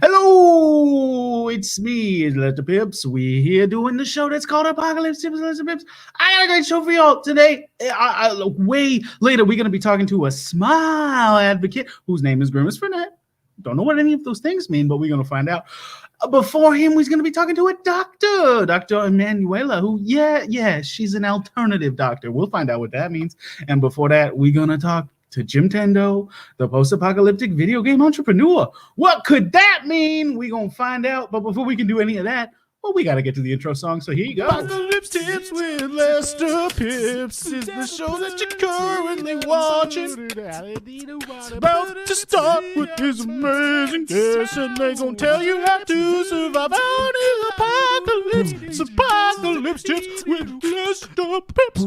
Hello, it's me, Letter Pipps. We here doing the show that's called Apocalypse Tips, Letter Pipps. I got a great show for y'all today. Way later, we're going to be talking to a smile advocate whose name is Grimace Fournette. Don't know what any of those things mean, but we're going to find out. Before him, we're going to be talking to a doctor, Dr. Emanuella, who, she's an alternative doctor. We'll find out what that means. And before that, we're going to talk to Jimtendo, the post-apocalyptic video game entrepreneur. What could that mean? We're going to find out. But before we can do any of that, well, we got to get to the intro song. So here you go. Apocalypse Tips with Lester Pipps is the show that you're currently watching. It's about to start with his amazing guests, and they're going to tell you how to survive out in the apocalypse. It's Apocalypse Tips with Lester Pipps.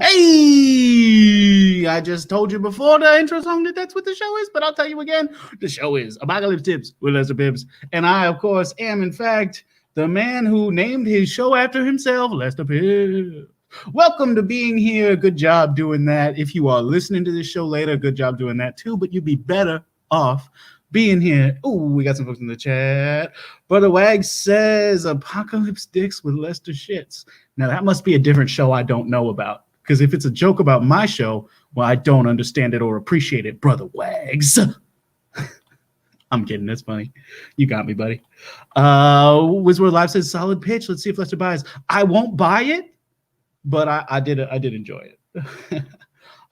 Hey, I just told you before the intro song that that's what the show is, but I'll tell you again. The show is Apocalypse Tips with Lester Pipps. And I, of course, am, in fact, the man who named his show after himself, Lester Pipps. Welcome to being here. Good job doing that. If you are listening to this show later, good job doing that too, but you'd be better off being here. Oh, we got some folks in the chat. Brother Wags says Apocalypse Dicks with Lester Shits. Now, that must be a different show I don't know about. Because if it's a joke about my show, well, I don't understand it or appreciate it, Brother Wags. I'm kidding. That's funny. You got me, buddy. Wizard Live says solid pitch. Let's see if Lester buys. I won't buy it, but I did enjoy it.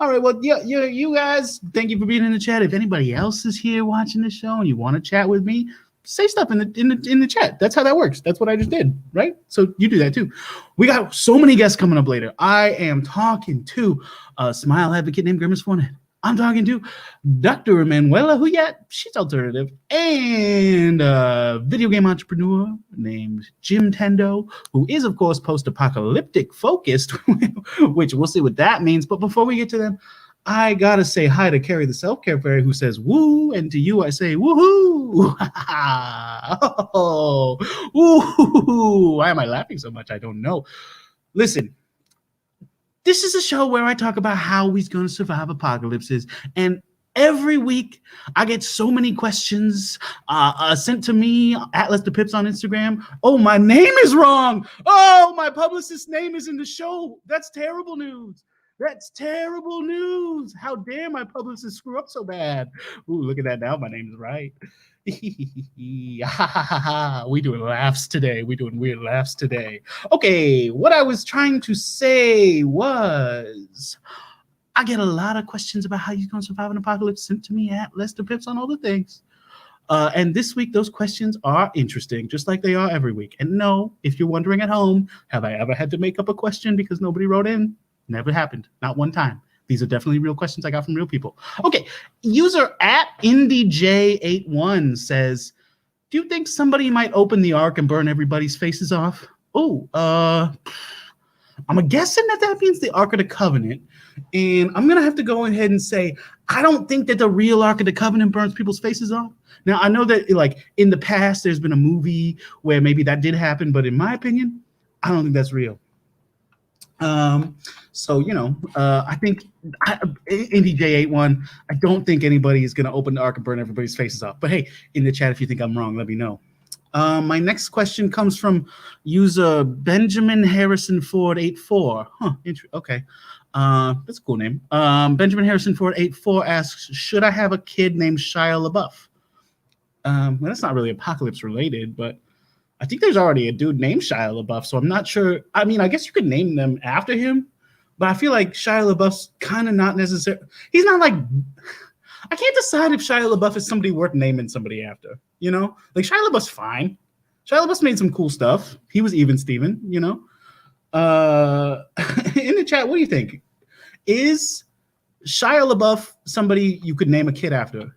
All right. Well, you guys, thank you for being in the chat. If anybody else is here watching the show and you want to chat with me, say stuff in the chat. That's how that works. That's what I just did, right? So you do that too. We got so many guests coming up later. I am talking to a smile advocate named Grimace Fournette. I'm talking to Dr. Emanuella, who she's alternative, and a video game entrepreneur named Jimtendo, who is, of course, post-apocalyptic focused, which we'll see what that means. But before we get to them, I gotta say hi to Carrie the self-care fairy who says woo, and to you I say woohoo. Oh, woo. Why am I laughing so much? I don't know. Listen, this is a show where I talk about how we're gonna survive apocalypses, and every week I get so many questions sent to me at Lester Pipps on Instagram. Oh, my name is wrong. Oh, my publicist's name is in the show. That's terrible news. That's terrible news. How dare my publicist screw up so bad? Ooh, look at that now. My name's right. We doing laughs today. We doing weird laughs today. Okay, what I was trying to say was I get a lot of questions about how you're going to survive an apocalypse sent to me at Lester Pipps on all the things. And this week, those questions are interesting, just like they are every week. And no, if you're wondering at home, have I ever had to make up a question because nobody wrote in? Never happened. Not one time. These are definitely real questions I got from real people. Okay. User at IndieJ81 says, do you think somebody might open the ark and burn everybody's faces off? Oh, I'm guessing that means the Ark of the Covenant. And I'm going to have to go ahead and say, I don't think that the real Ark of the Covenant burns people's faces off. Now, I know that like in the past, there's been a movie where maybe that did happen. But in my opinion, I don't think that's real. So, I think IndieJ81, I don't think anybody is going to open the ark and burn everybody's faces off. But hey, in the chat, if you think I'm wrong, let me know. My next question comes from user Benjamin Harrison Ford 84. Okay. That's a cool name. Benjamin Harrison Ford 84 asks, should I have a kid named Shia LaBeouf? Well, that's not really apocalypse related, but I think there's already a dude named Shia LaBeouf, so I'm not sure. I mean, I guess you could name them after him, but I feel like Shia LaBeouf's kind of not necessary. He's not like, I can't decide if Shia LaBeouf is somebody worth naming somebody after, Like Shia LaBeouf's fine. Shia LaBeouf's made some cool stuff. He was Even Steven, In the chat, what do you think? Is Shia LaBeouf somebody you could name a kid after?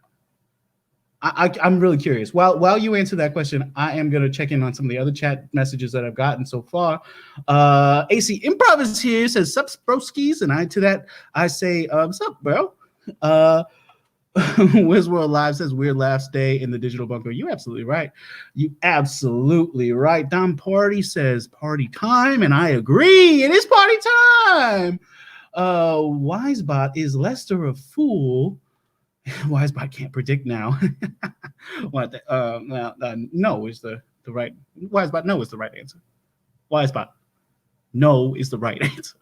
I'm really curious. While you answer that question, I am going to check in on some of the other chat messages that I've gotten so far. AC Improv is here, says, sup, broskies? And to that, I say, what's up, bro? Where's World Live says, weird laughs day in the digital bunker. You absolutely right. You absolutely right. Dom Party says, party time. And I agree. It is party time. Wisebot, is Lester a fool? Wisebot can't predict now. What? No is the right. Wisebot no is the right answer. Wisebot no is the right answer.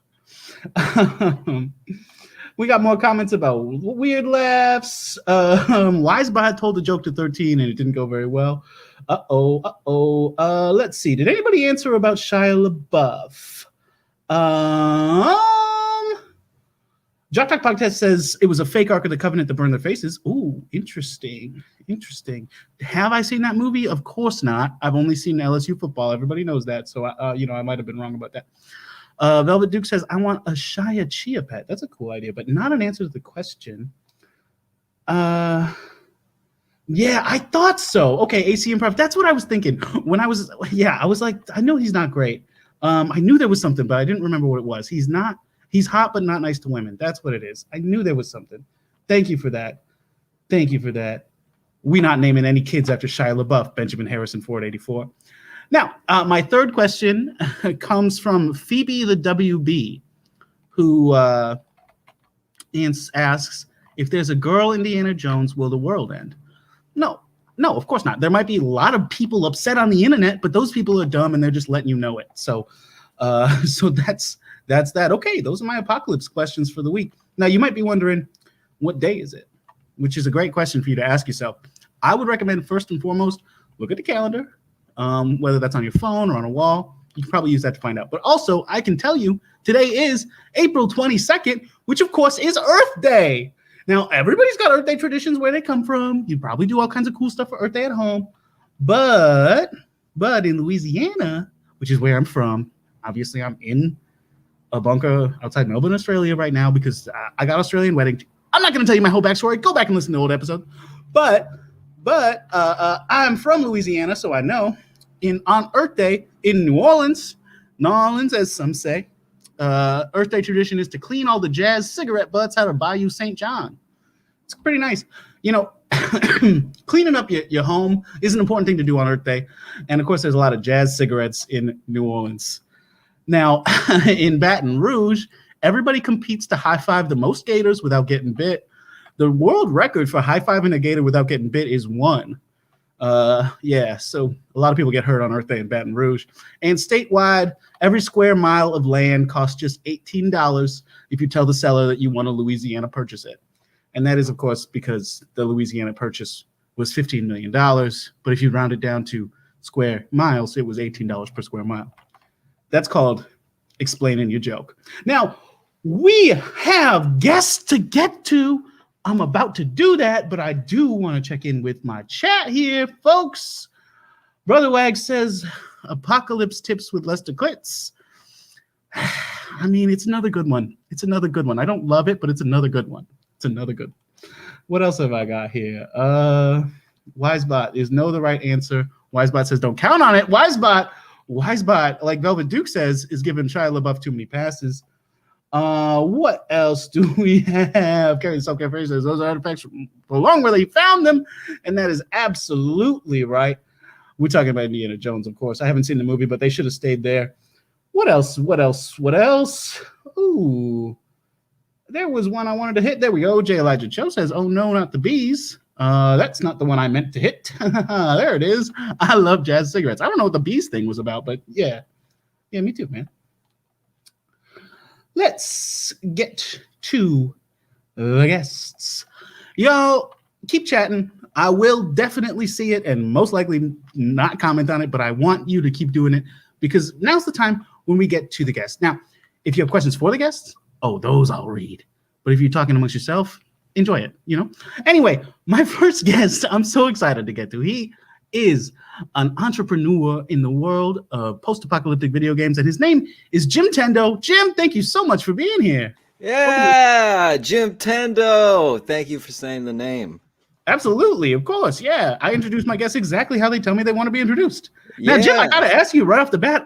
We got more comments about weird laughs. Wisebot told the joke to 13 and it didn't go very well. Let's see. Did anybody answer about Shia LaBeouf? Jock Talk Podcast says it was a fake Ark of the Covenant to burn their faces. Ooh, interesting. Have I seen that movie? Of course not. I've only seen LSU football. Everybody knows that. So, I might have been wrong about that. Velvet Duke says, I want a Shia Chia pet. That's a cool idea, but not an answer to the question. Yeah, I thought so. Okay, AC Improv. That's what I was thinking. I was like, I know he's not great. I knew there was something, but I didn't remember what it was. He's hot, but not nice to women. That's what it is. I knew there was something. Thank you for that. We not naming any kids after Shia LaBeouf, Benjamin Harrison, Ford 84. Now, my third question comes from Phoebe the WB, who asks, if there's a girl Indiana Jones, will the world end? No, of course not. There might be a lot of people upset on the internet, but those people are dumb and they're just letting you know it. So that's that. Okay, those are my apocalypse questions for the week. Now, you might be wondering, what day is it? Which is a great question for you to ask yourself. I would recommend, first and foremost, look at the calendar. Whether that's on your phone or on a wall, you can probably use that to find out. But also, I can tell you, today is April 22nd, which of course is Earth Day. Now, everybody's got Earth Day traditions where they come from. You probably do all kinds of cool stuff for Earth Day at home. But in Louisiana, which is where I'm from, obviously I'm in a bunker outside Melbourne, Australia right now because I got Australian wedding. I'm not going to tell you my whole backstory. Go back and listen to the old episode. But I'm from Louisiana, so I know. On Earth Day in New Orleans, as some say, Earth Day tradition is to clean all the jazz cigarette butts out of Bayou St. John. It's pretty nice. Cleaning up your home is an important thing to do on Earth Day. And of course, there's a lot of jazz cigarettes in New Orleans. Now, in Baton Rouge, everybody competes to high-five the most gators without getting bit. The world record for high-fiving a gator without getting bit is 1. So a lot of people get hurt on Earth Day in Baton Rouge. And statewide, every square mile of land costs just $18 if you tell the seller that you want to Louisiana purchase it. And that is, of course, because the Louisiana purchase was $15 million. But if you round it down to square miles, it was $18 per square mile. That's called explaining your joke. Now, we have guests to get to. I'm about to do that, but I do want to check in with my chat here, folks. Brother Wag says, apocalypse tips with Lester Klitz. I mean, it's another good one. I don't love it, but it's another good one. What else have I got here? Wisebot is no the right answer. Wisebot says, don't count on it. Wisebot, like Velvet Duke says, is giving Shia LaBeouf too many passes. What else do we have? Carry the self-care phrase says those artifacts belong where they found them, and that is absolutely right. We're talking about Indiana Jones, of course. I haven't seen the movie, but they should have stayed there. What else? Ooh, there was one I wanted to hit. There we go. J. Elijah Cho says, "Oh no, not the bees." That's not the one I meant to hit. There it is. I love jazz cigarettes. I don't know what the bees thing was about, but yeah, me too, man. Let's get to the guests. Yo, keep chatting. I will definitely see it and most likely not comment on it, but I want you to keep doing it because now's the time when we get to the guests. Now, if you have questions for the guests, those I'll read. But if you're talking amongst yourself, enjoy it, Anyway, my first guest, I'm so excited to get to. He is an entrepreneur in the world of post-apocalyptic video games, and his name is Jimtendo. Jim, thank you so much for being here. Yeah, Jimtendo. Thank you for saying the name. Absolutely, of course. Yeah, I introduce my guests exactly how they tell me they want to be introduced. Now, Jim, I gotta ask you right off the bat.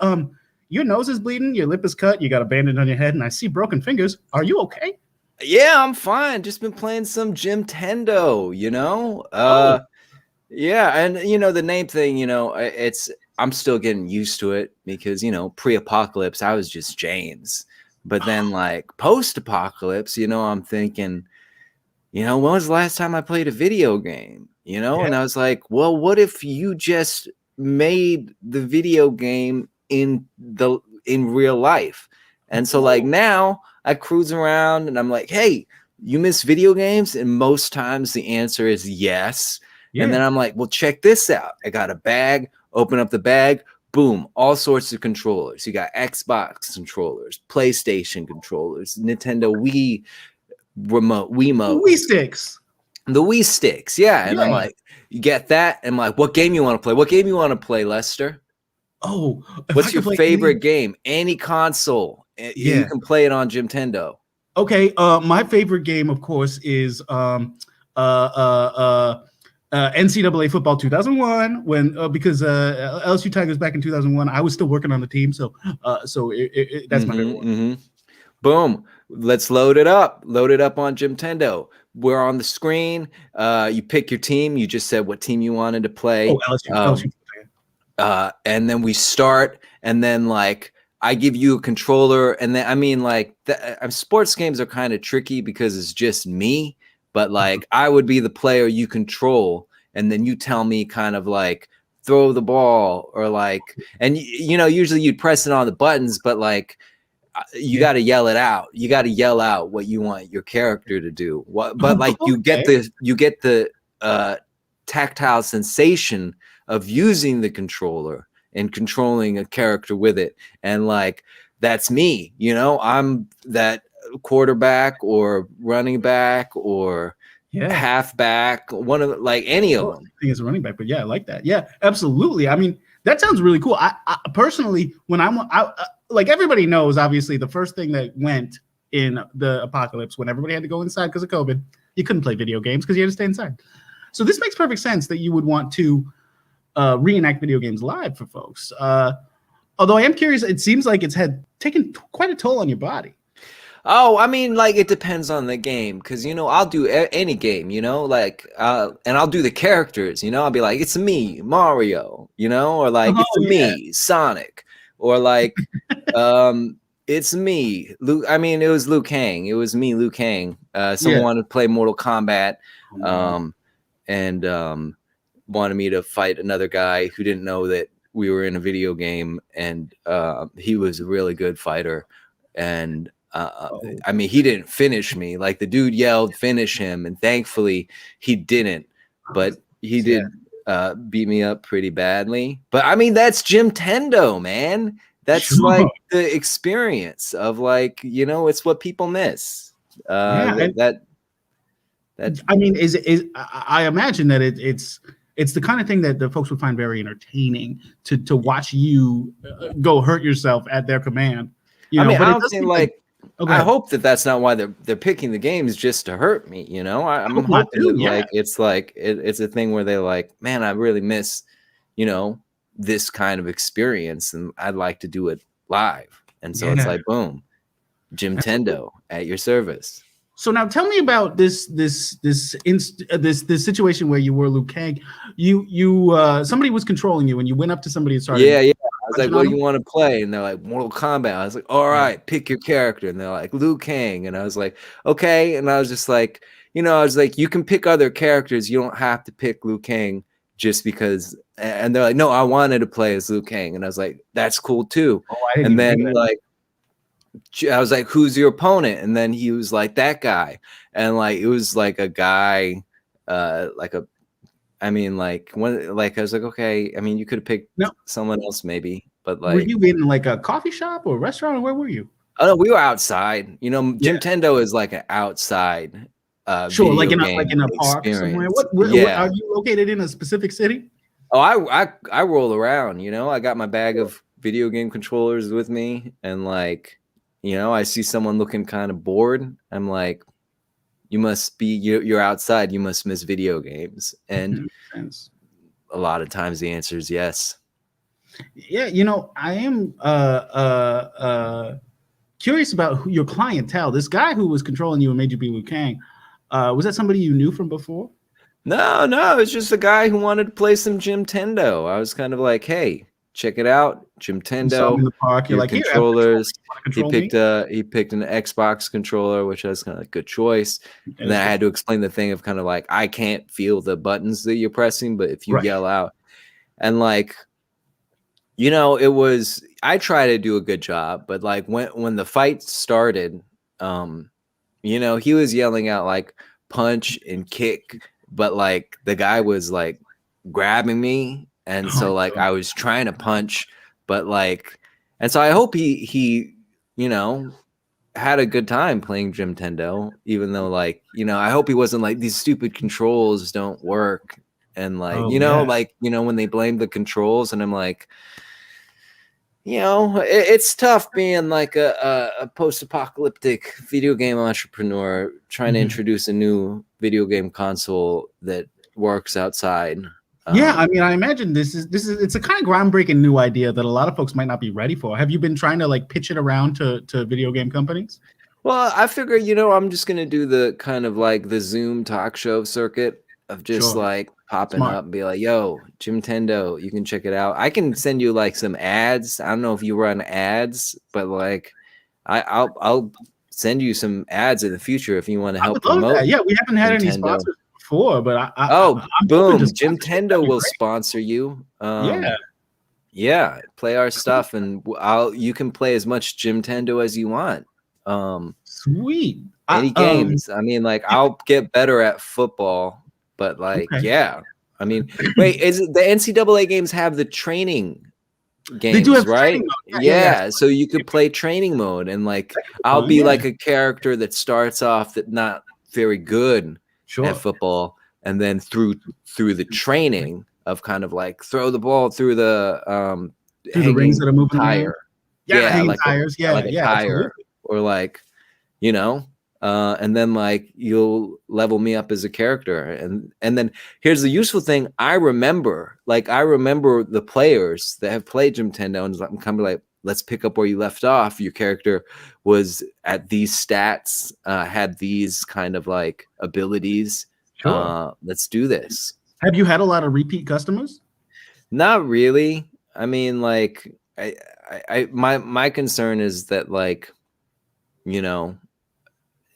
Your nose is bleeding, your lip is cut, you got a bandage on your head, and I see broken fingers. Are you okay? Yeah, I'm fine. Just been playing some Jimtendo. Yeah, and the name thing, I'm still getting used to it because pre-apocalypse I was just James, but then like post-apocalypse, I'm thinking you know, when was the last time I played a video game? You know, Yeah. and I was like, well, what if you just made the video game in real life? And so like now I cruise around and I'm like, hey, you miss video games? And most times the answer is yes. Yeah. And then I'm like, well, check this out. I got a bag, open up the bag, boom, all sorts of controllers. You got Xbox controllers, PlayStation controllers, Nintendo Wii remote, Wiimote. Wii sticks. The Wii sticks, yeah. And I'm like, you get that? And I'm like, what game you want to play? What game you want to play, Lester? Oh, what's your favorite game? Any console. You can play it on Jimtendo. Okay, my favorite game, of course, is NCAA football 2001. When because LSU Tigers back in 2001, I was still working on the team, so that's my favorite one. Boom. Let's load it up. Load it up on Jimtendo. We're on the screen. You pick your team. You just said what team you wanted to play. Oh, LSU. And then we start, and then like I give you a controller, and then I mean like sports games are kind of tricky because it's just me, but like I would be the player you control, and then you tell me kind of like throw the ball or like, and you know, usually you'd press it on the buttons, but like you got to yell it out. You got to yell out what you want your character to do. But like you get the tactile sensation of using the controller and controlling a character with it. And like, that's me, you know, I'm that quarterback or running back or halfback, one of like any of them. I think it's a running back, but yeah, I like that. Yeah, absolutely. I mean, that sounds really cool. I personally, when I like everybody knows, obviously the first thing that went in the apocalypse when everybody had to go inside because of COVID, you couldn't play video games because you had to stay inside. So this makes perfect sense that you would want to reenact video games live for folks. Although I am curious, it seems like it's had taken quite a toll on your body. Oh, I mean, like it depends on the game, because you know I'll do any game, you know, like and I'll do the characters, you know, I'll be like it's me, Mario, you know, or like it's me, Sonic, or like it's me, Luke. I mean, it was Liu Kang. It was me, Liu Kang. Someone wanted to play Mortal Kombat, and wanted me to fight another guy who didn't know that we were in a video game, and he was a really good fighter, and I mean, he didn't finish me. Like the dude yelled, "Finish him!" and thankfully he didn't. But he did beat me up pretty badly. But I mean, that's Jimtendo, man. That's like the experience of like, you know, it's what people miss. That I mean, I imagine that it's the kind of thing that the folks would find very entertaining to watch you go hurt yourself at their command. You know, I mean, but I don't think like. Okay. I hope that that's not why they're picking the games just to hurt me. You know, I'm hoping that, like it's a thing where they're like, man, I really miss, you know, this kind of experience, and I'd like to do it live. And so it's like, boom, Jimtendo at your service. So now tell me about this situation where you were Liu Kang. You somebody was controlling you, and you went up to somebody and started. Yeah. I was like, what do you want to play? And they're like, Mortal Kombat. I was like, all right, pick your character. And they're like, Liu Kang. And I was like, okay. And I was just like, you know, I was like, you can pick other characters. You don't have to pick Liu Kang just because. And they're like, no, I wanted to play as Liu Kang. And I was like, that's cool too. And then like, I was like, who's your opponent? And then he was like, that guy. And like, it was like a guy, I mean, like when, like I was like, okay. I mean, you could have picked someone else, maybe. But like, were you in like a coffee shop or a restaurant, or where were you? Oh no, we were outside. You know, Jimtendo is like an outside. Sure, like in a park somewhere. What are you located in a specific city? Oh, I roll around. You know, I got my bag of video game controllers with me, and like, you know, I see someone looking kind of bored. I'm like, you must be, you're outside. You must miss video games. And a lot of times the answer is yes. Yeah, you know, I am curious about your clientele. This guy who was controlling you and made you be Liu Kang, was that somebody you knew from before? No, it's just a guy who wanted to play some Jimtendo. I was kind of like, hey, check it out. You saw him in Jimtendo, the park. You're your like, here, have controllers. control He me. picked an Xbox controller, which was kind of a good choice. And then I had to explain the thing of kind of like, I can't feel the buttons that you're pressing, but if you yell out, and like, you know, I try to do a good job, but like when the fight started, you know, he was yelling out like punch and kick, but like the guy was like grabbing me, and so like I was trying to punch, but like, and so I hope he you know, had a good time playing Jimtendo, even though like, you know, I hope he wasn't like these stupid controls don't work, and like, you know, like, you know, when they blame the controls, and I'm like, you know, it's tough being like a post-apocalyptic video game entrepreneur trying to introduce a new video game console that works outside. Yeah, I mean, I imagine it's a kind of groundbreaking new idea that a lot of folks might not be ready for. Have you been trying to like pitch it around to video game companies? Well, I figure, you know, I'm just gonna do the kind of like the Zoom talk show circuit of just like popping up and be like, yo, Jimtendo, you can check it out. I can send you like some ads. I don't know if you run ads, but like I'll send you some ads in the future if you want to help promote that. Yeah, we haven't had any sponsors before, but I'm boom, Jimtendo will sponsor you. Yeah, play our stuff, and you can play as much Jimtendo as you want. Sweet. Any games. I mean, like, I'll get better at football, but like, yeah. I mean, wait, the NCAA games have the training games, they do have right? Yeah, so you could play training mode, and like, I'll be like a character that starts off that not very good at football, and then through the training of kind of like throw the ball through the rings that are moving tire. Like tires. Like a tire. Absolutely. Or like, you know, and then like you'll level me up as a character, and then here's the useful thing. I remember the players that have played Jimtendo, and I'm kind of like, let's pick up where you left off. Your character was at these stats, had these kind of like abilities. Let's do this. Have you had a lot of repeat customers? Not really. I mean, like, my concern is that, like, you know,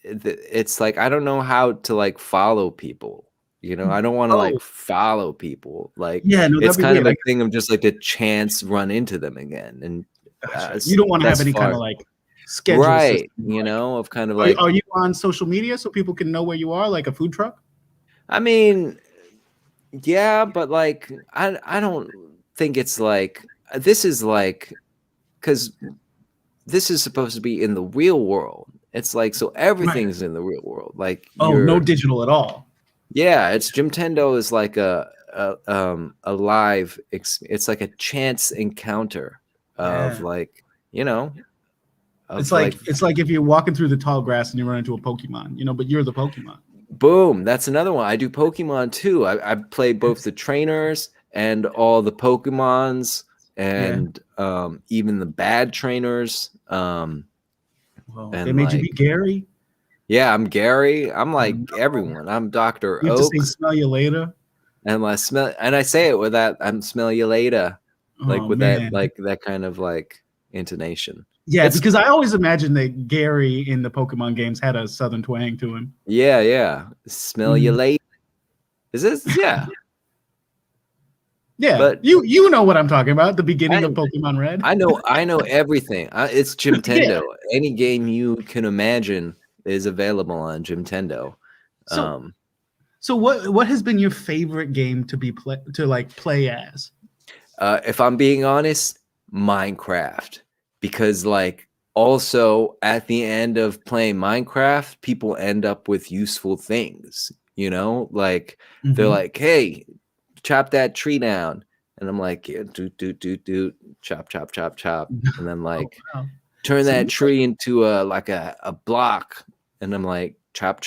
it's like, I don't know how to like follow people, you know. I don't want to like follow people, like, it's kind of a thing of just like a chance run into them again, and you don't want to have any kind of like schedule system, you know, of kind of like, are you on social media so people can know where you are, like a food truck? I mean, yeah, but like, I don't think it's like, this is like, because this is supposed to be in the real world. It's like, so everything's in the real world. Like, no digital at all. Yeah, it's Jimtendo is like a live. It's like a chance encounter of like, you know. It's like if you're walking through the tall grass and you run into a Pokemon, you know, but you're the Pokemon. Boom, that's another one. I do Pokemon too. I play both the trainers and all the Pokemons, and even the bad trainers. They made you be Gary? Yeah, I'm Gary. I'm like everyone. I'm Dr. You have Oak. to say smell you later. And I say it with that, I'm smell you later. Like that kind of like intonation. Yeah, because I always imagined that Gary in the Pokemon games had a southern twang to him. Yeah. Smell you later. Is this? Yeah. Yeah, but you know what I'm talking about. The beginning of Pokemon Red. I know everything. It's Jimtendo. Any game you can imagine is available on Jimtendo. So what has been your favorite game to play as? If I'm being honest, Minecraft, because like also at the end of playing Minecraft, people end up with useful things. You know, like they're like, hey, chop that tree down, and I'm like, yeah, do chop, and then like turn that tree into a block, and I'm like, chop.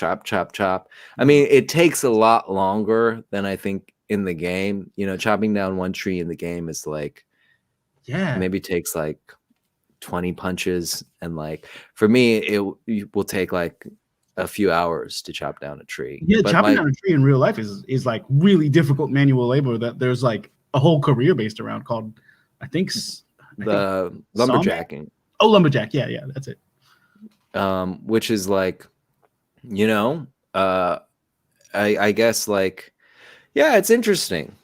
I mean, it takes a lot longer than I think in the game. You know, chopping down one tree in the game is like, maybe takes like 20 punches, and like for me, it will take like a few hours to chop down a tree. Yeah, but chopping down a tree in real life is like really difficult manual labor that there's like a whole career based around called, I think the lumberjacking. Oh, lumberjack. Yeah, that's it. Which is like, you know, I guess like, yeah, it's interesting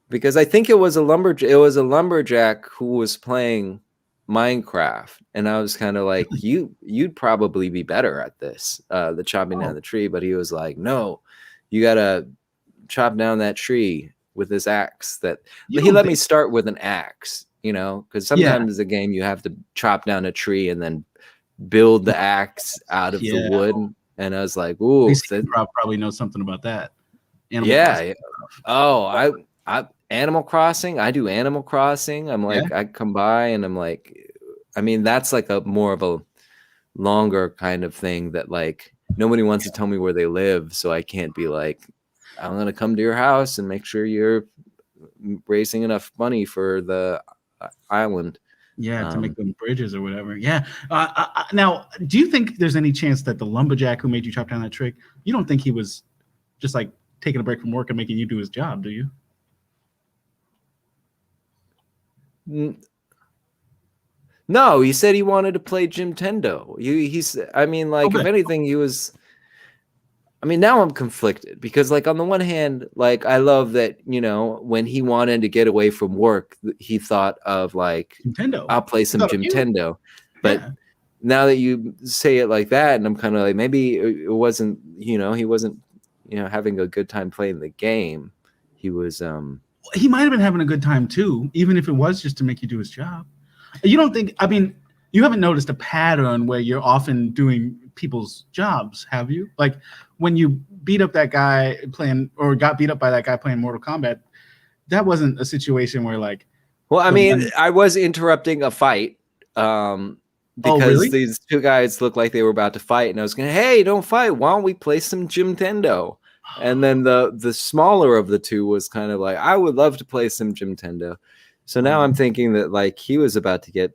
because I think it was a lumberjack who was playing Minecraft, and I was kind of like, you'd probably be better at this, the chopping down the tree. But he was like, no, you gotta chop down that tree with this axe. He let me start with an axe, you know, because sometimes the game you have to chop down a tree and then build the axe out of the wood. And I was like, ooh, probably knows something about that. Animal Crossing. I do Animal Crossing. I'm like, I come by and I'm like, I mean, that's like a more of a longer kind of thing that like nobody wants to tell me where they live, so I can't be like, I'm gonna come to your house and make sure you're raising enough money for the island. To make them bridges or whatever. Now, do you think there's any chance that the lumberjack who made you chop down that tree, you don't think he was just like taking a break from work and making you do his job, do you? No, he said he wanted to play Jimtendo. I mean, like, if anything, he was. I mean, now I'm conflicted because, like, on the one hand, like, I love that, you know, when he wanted to get away from work, he thought of like, Jimtendo. I'll play some Jimtendo. But now that you say it like that, and I'm kind of like, maybe it wasn't, you know, he wasn't, you know, having a good time playing the game. He was. He might have been having a good time too, even if it was just to make you do his job. You don't think? I mean, you haven't noticed a pattern where you're often doing people's jobs, have you? Like when you beat up that guy playing, or got beat up by that guy playing Mortal Kombat, that wasn't a situation where like. Well, I mean, I was interrupting a fight because these two guys looked like they were about to fight, and I was going, "Hey, don't fight! Why don't we play some Jimtendo?" And then the smaller of the two was kind of like, "I would love to play some Jimtendo." So now I'm thinking that like he was about to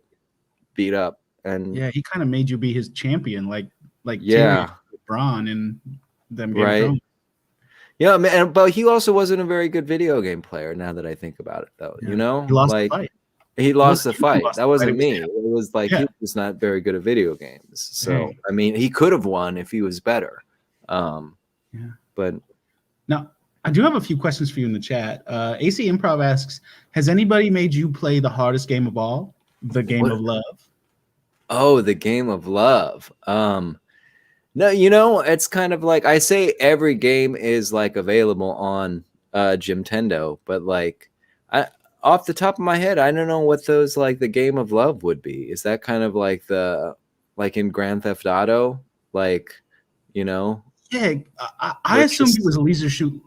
beat up, and he kind of made you be his champion, like Braun and them right. Yeah, man, but he also wasn't a very good video game player. Now that I think about it, though, you know, he lost the fight. He lost the fight. That wasn't me. It was like he was not very good at video games. So I mean, he could have won if he was better. But now. I do have a few questions for you in the chat. AC Improv asks, has anybody made you play the hardest game of all, the game of love? Oh, the game of love. No, you know, it's kind of like I say every game is like available on Jimtendo, but like off the top of my head, I don't know what those like the game of love would be. Is that kind of like in Grand Theft Auto? Like, you know? Yeah, I assumed it was Leisure Suit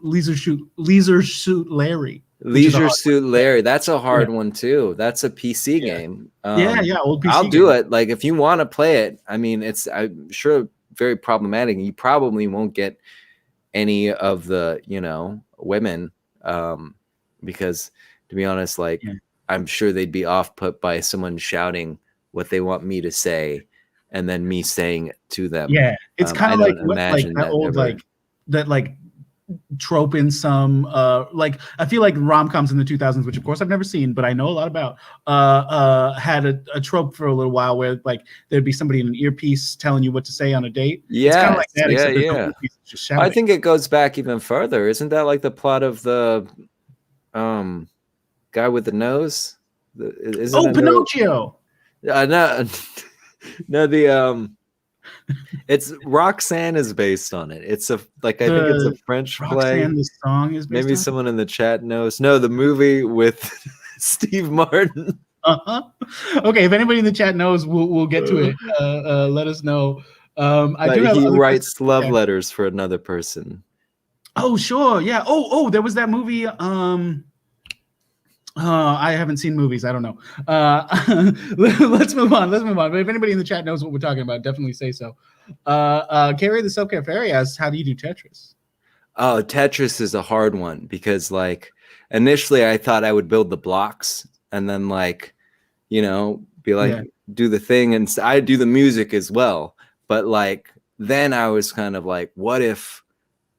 Larry. Leisure Suit Larry. That's a hard one too. That's a PC game. Old PC. I'll do it. Like if you want to play it, I mean, I'm sure very problematic. You probably won't get any of the, you know, women, because to be honest, like I'm sure they'd be off put by someone shouting what they want me to say. And then me saying it to them. Yeah, it's kind of like that old like trope in some like I feel like rom-coms in the 2000s, which of course I've never seen, but I know a lot about. Had a trope for a little while where like there'd be somebody in an earpiece telling you what to say on a date. Yeah, like that, I think it goes back even further. Isn't that like the plot of the guy with the nose? Pinocchio. No. No, it's Roxanne is based on it. It's I think it's a French play. The song is based maybe someone in the chat knows. No, the movie with Steve Martin. Okay, if anybody in the chat knows, we'll get to it. Let us know. He writes love letters for another person. Oh, sure, yeah. There was that movie. I haven't seen movies. I don't know. Let's move on. But if anybody in the chat knows what we're talking about, definitely say so. Carrie the Self-Care Fairy asks, how do you do Tetris? Oh, Tetris is a hard one because like initially I thought I would build the blocks and then like, you know, be like, do the thing. And I do the music as well. But like, then I was kind of like, what if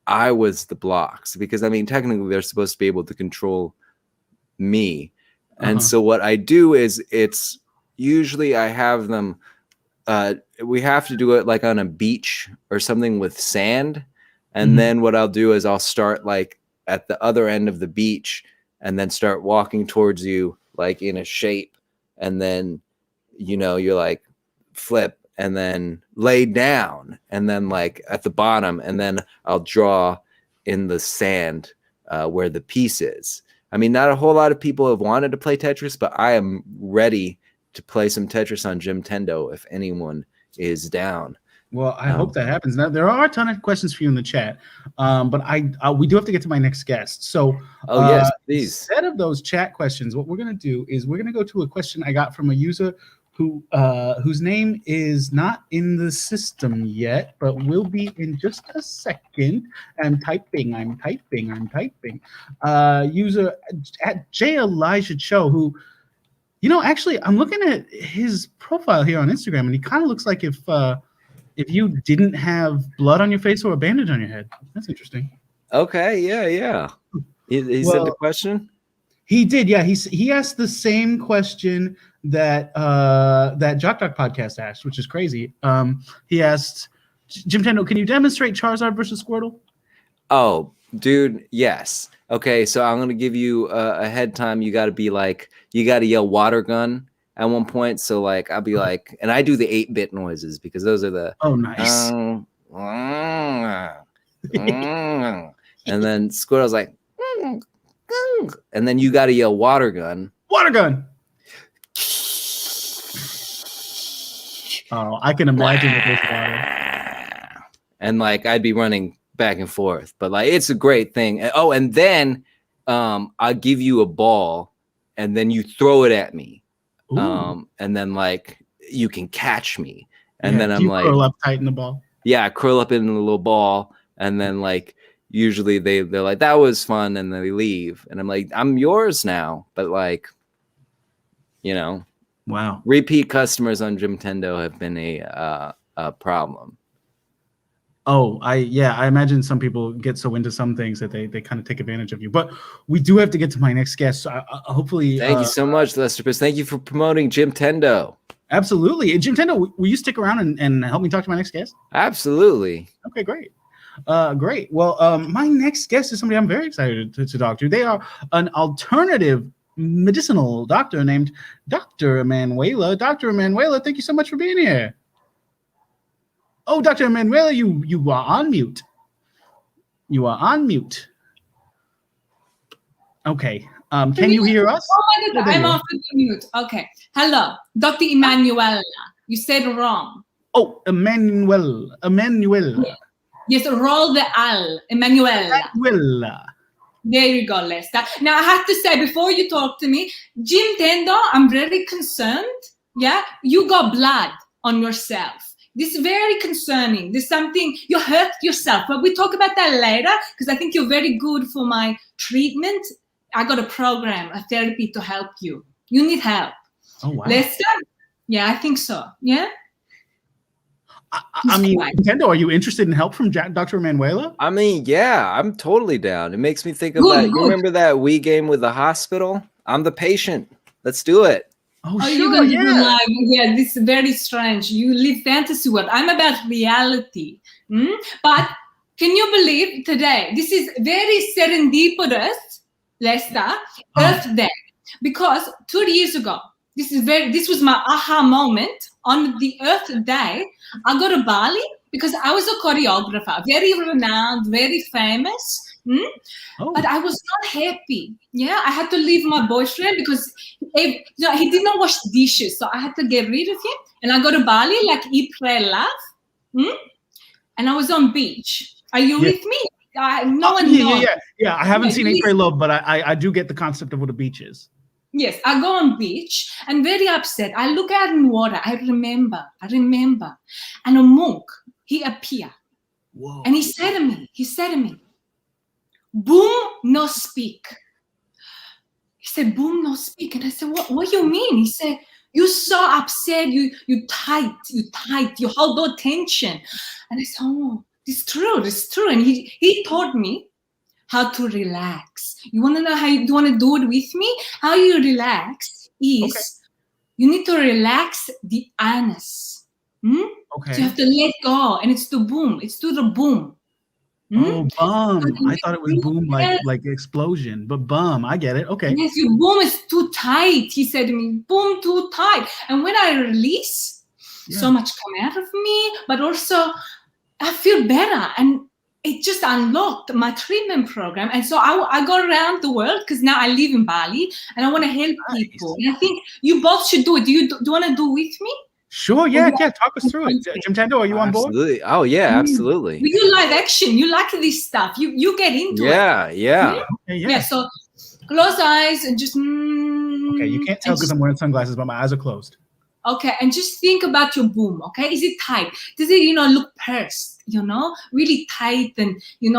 I was the blocks? Because I mean, technically they're supposed to be able to control me. And so what I do is it's usually I have them. We have to do it like on a beach or something with sand, and then what I'll do is I'll start like at the other end of the beach, and then start walking towards you like in a shape, and then you're like flip and then lay down, and then like at the bottom, and then I'll draw in the sand where the piece is. I mean, not a whole lot of people have wanted to play Tetris, but I am ready to play some Tetris on Jimtendo if anyone is down. Well, I hope that happens. Now, there are a ton of questions for you in the chat, but we do have to get to my next guest. So, yes, please. Instead of those chat questions, what we're going to do is we're going to go to a question I got from a user whose name is not in the system yet, but will be in just a second. I'm typing. User at J Elijah Cho, who, actually, I'm looking at his profile here on Instagram, and he kind of looks like if you didn't have blood on your face or a bandage on your head. That's interesting. Okay, yeah. He said the question? He did, yeah. He asked the same question that Jock Doc podcast asked, which is crazy. He asked, Jimtendo, can you demonstrate Charizard versus Squirtle? Oh, dude, yes. Okay, so I'm gonna give you a head time. You got to yell water gun at one point. So like I'll be like, and I do the 8-bit noises because those are the nice. And then Squirtle's like, and then you got to yell water gun. Water gun. Oh, I can imagine it with water. And like I'd be running back and forth, but like it's a great thing. Oh, and then I'll give you a ball, and then you throw it at me. And then like you can catch me, and then I'm like, curl up tight in the ball. Yeah, I curl up in the little ball, and then like usually they're like, that was fun, and then they leave, and I'm like, I'm yours now. But like, wow, repeat customers on Jimtendo have been a problem. Oh, I imagine some people get so into some things that they kind of take advantage of you. But we do have to get to my next guest. So hopefully, thank you so much, Lester. Thank you for promoting Jimtendo. Absolutely, Jimtendo, will you stick around and help me talk to my next guest? Absolutely. Okay, great. Great. Well, my next guest is somebody I'm very excited to talk to. They are an alternative medicinal doctor named Dr. Emanuella. Dr. Emanuella, thank you so much for being here. Oh, Dr. Emanuella, you are on mute. You are on mute. Okay. Can you hear us? Oh my God, I'm off the mute. Okay. Hello, Dr. Emanuella. You said wrong. Oh, Emanuella. Yes, roll the L. Emanuella. There you go, Lester. Now, I have to say, before you talk to me, Jimtendo, I'm very concerned. Yeah, you got blood on yourself. This is very concerning. There's something, you hurt yourself. But we talk about that later, because I think you're very good for my treatment. I got a program, a therapy to help you. You need help. Oh, wow. Lester? Yeah, I think so. Yeah? I mean, Jimtendo, are you interested in help from Dr. Emanuella? I mean, yeah, I'm totally down. It makes me think of that. You remember that Wii game with the hospital? I'm the patient. Let's do it. Oh, sure, you're going to do live. Yeah, this is very strange. You live fantasy world. I'm about reality. But can you believe today? This is very serendipitous, Lester, Earth Day. Because 2 years ago, this was my aha moment. On the Earth Day, I go to Bali because I was a choreographer, very renowned, very famous. But I was not happy. Yeah, I had to leave my boyfriend because he did not wash dishes. So I had to get rid of him. And I go to Bali, like eat, pray, love. And I was on beach. Are you with me? No one knows. Yeah. I haven't seen Eat, Pray, Love, but I do get the concept of what a beach is. Yes, I go on beach and very upset. I look out in water. I remember. And a monk, he appeared. Whoa. And he said to me, boom, no speak. He said, boom, no speak. And I said, what do you mean? He said, you're so upset. You tight. You hold no tension. And I said, oh, it's true. And he taught me how to relax. You want to know how you want to do it with me? How you relax is you need to relax the anus. Hmm? Okay. So you have to let go, and it's to boom. It's to the boom. Oh, bum. So I thought it was boom like explosion, but bum. I get it. Okay. Yes, your boom is too tight. He said to me, boom, too tight. And when I release, so much come out of me, but also I feel better. And it just unlocked my treatment program. And so I go around the world because now I live in Bali and I want to help people. And I think you both should do it. Do you want to do with me? Sure, yeah. Talk us through it. Jimtendo, are you on board? Absolutely. Oh yeah, absolutely. You like action. You like this stuff. You get into it. Yeah. Okay, Yeah. So close eyes and just. Okay, you can't tell because I'm wearing sunglasses, but my eyes are closed. Okay, and just think about your boom. Okay, is it tight? Does it, look pursed? Really tight, and you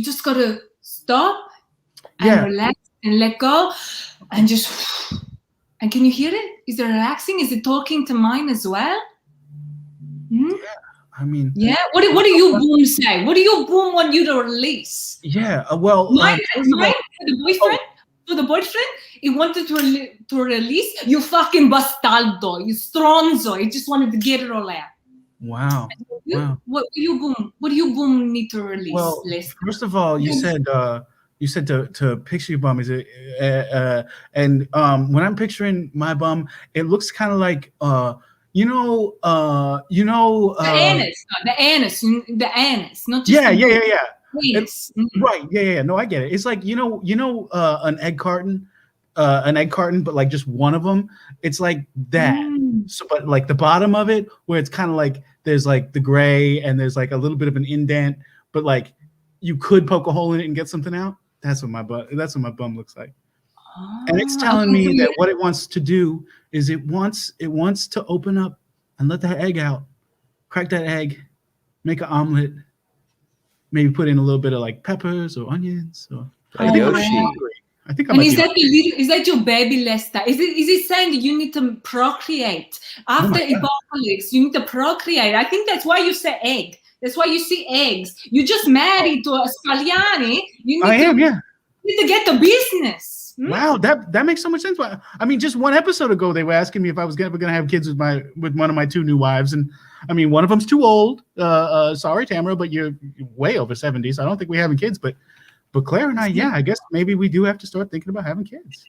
just gotta stop and relax and let go, and just. And can you hear it? Is it relaxing? Is it talking to mine as well? Yeah, I mean. Yeah. What do you boom say? What do your boom want you to release? Yeah. Well. Mine for the boyfriend. For the boyfriend, he wanted to release you fucking bastardo, you stronzo. He just wanted to get it all out. Wow. What do you boom? What do you boom need to release? Well, first of all, you said to picture your bum. Is it? And when I'm picturing my bum, it looks kind of like the anus, not just yeah. Yes. Right. Yeah. No, I get it. It's like an egg carton, but like just one of them. It's like that. So, but like the bottom of it, where it's kind of like there's like the gray and there's like a little bit of an indent, but like you could poke a hole in it and get something out. That's what my bum looks like. And it's telling me that what it wants to do is it wants to open up and let that egg out, crack that egg, make an omelet. Maybe put in a little bit of like peppers or onions. Or I think I'm. And is that your baby, Lester? Is it saying that you need to procreate after apocalypse? You need to procreate. I think that's why you say egg. That's why you see eggs. You just married to a Spaliani. You need to get the business. Wow, that makes so much sense. I mean, just one episode ago, they were asking me if I was ever going to have kids with one of my two new wives, and I mean, one of them's too old. Sorry, Tamara, but you're way over 70, so I don't think we're having kids. But Claire and I, I guess maybe we do have to start thinking about having kids.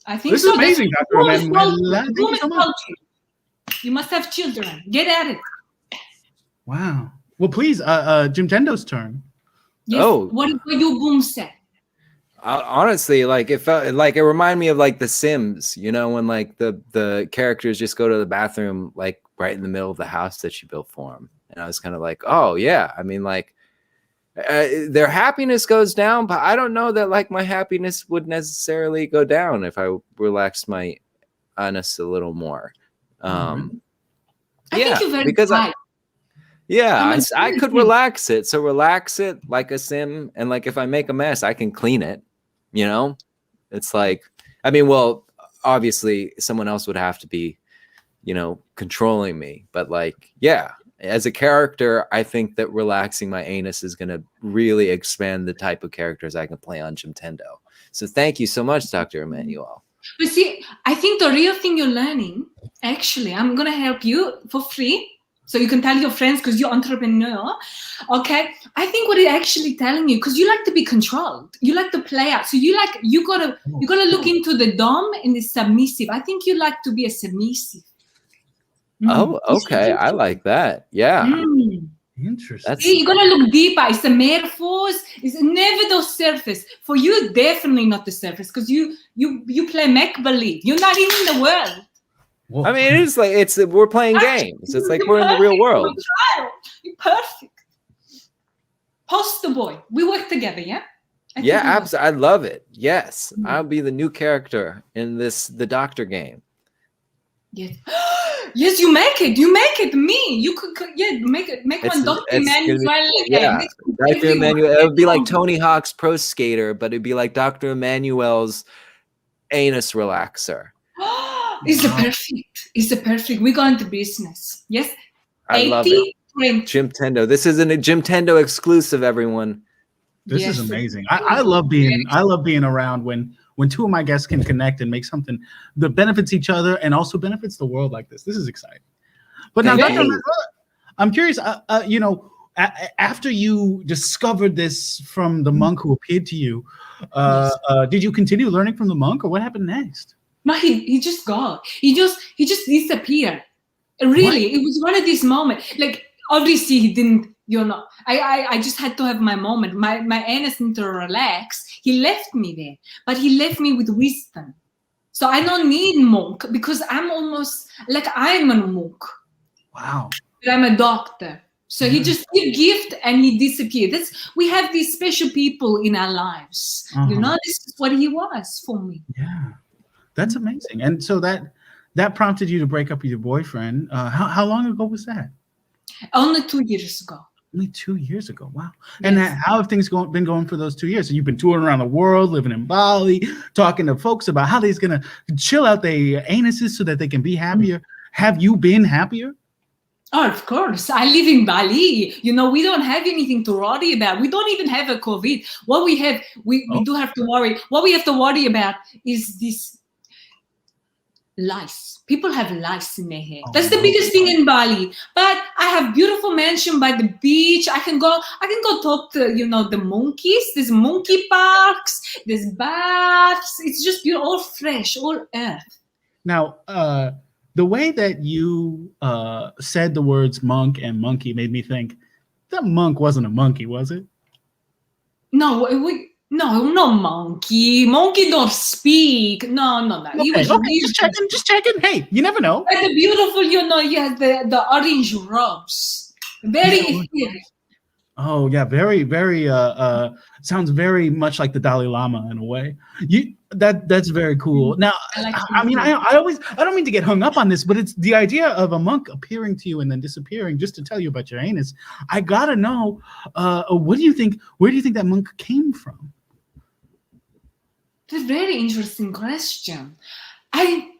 I think this is amazing, Dr. Emanuella. You must have children. Get at it. Wow. Well, please, Jimtendo's turn. Yes. Oh, what did your boom say? Honestly, like it felt like it reminded me of like The Sims, when like the characters just go to the bathroom like right in the middle of the house that you built for them. And I was kind of like, oh yeah, I mean like their happiness goes down, but I don't know that like my happiness would necessarily go down if I relaxed my anus a little more. I think you're very right. I could relax it. So relax it like a sim, and like if I make a mess, I can clean it. It's like, I mean, well, obviously someone else would have to be, controlling me. But like, yeah, as a character, I think that relaxing my anus is going to really expand the type of characters I can play on Jimtendo. So thank you so much, Dr. Emanuella. But see, I think the real thing you're learning, actually, I'm going to help you for free. So you can tell your friends because you're entrepreneur. Okay. I think what it's actually telling you, because you like to be controlled. You like to play out. So you gotta look into the dom and the submissive. I think you like to be a submissive. Oh, okay. I like that. Yeah. Interesting. You gotta look deeper. It's the metaphors. It's never the surface. For you, definitely not the surface, because you play make-believe. You're not even in the world. Whoa. I mean, it is like we're playing games. It's like we're in the real world. You're perfect. Poster boy. We work together, yeah? Yeah, absolutely. I love it. Yes. I'll be the new character in the doctor game. Yes. Yes, you make it. You make it. Me. You could make one Dr. Emanuella game. Yeah. Dr. Emanuella. It would be like Tony Hawk's Pro Skater, but it'd be like Dr. Emanuel's anus relaxer. It's the perfect. We go into business. Yes. I love it. Jimtendo. This is a Jimtendo exclusive, everyone. This is amazing. I love being around when when two of my guests can connect and make something that benefits each other and also benefits the world like this. This is exciting. But now, Dr. Emanuella, I'm curious, after you discovered this from the monk who appeared to you, did you continue learning from the monk, or what happened next? No, he just got. He just disappeared. Really, what? It was one of these moments. Like, obviously, he didn't. I just had to have my moment. My anus need to relax. He left me there, but he left me with wisdom. So I don't need monk because I'm almost like I'm a monk. Wow. But I'm a doctor. So he just gave gift and he disappeared. We have these special people in our lives. This is what he was for me. Yeah, that's amazing. And so that prompted you to break up with your boyfriend. How long ago was that? Only 2 years ago. Only 2 years ago. Wow. And how have things been going for those 2 years? So you've been touring around the world, living in Bali, talking to folks about how they're going to chill out their anuses so that they can be happier. Have you been happier? Oh, of course. I live in Bali. We don't have anything to worry about. We don't even have a COVID. What we have, we do have to worry. What we have to worry about is this lice. People have lice in their hair. That's the biggest thing in Bali. But I have beautiful mansion by the beach. I can go talk to, the monkeys. There's monkey parks. There's baths. It's just all fresh, all earth. Now, the way that you said the words monk and monkey made me think that monk wasn't a monkey, was it? No, no monkey. Monkey don't speak. No. Okay, just checking. Hey, you never know. And the beautiful, he has the orange robes. Very ethereal. Oh yeah, very, very. Sounds very much like the Dalai Lama in a way. That's very cool. Now, I don't mean to get hung up on this, but it's the idea of a monk appearing to you and then disappearing just to tell you about your anus. I gotta know, what do you think? Where do you think that monk came from? It's a very interesting question. I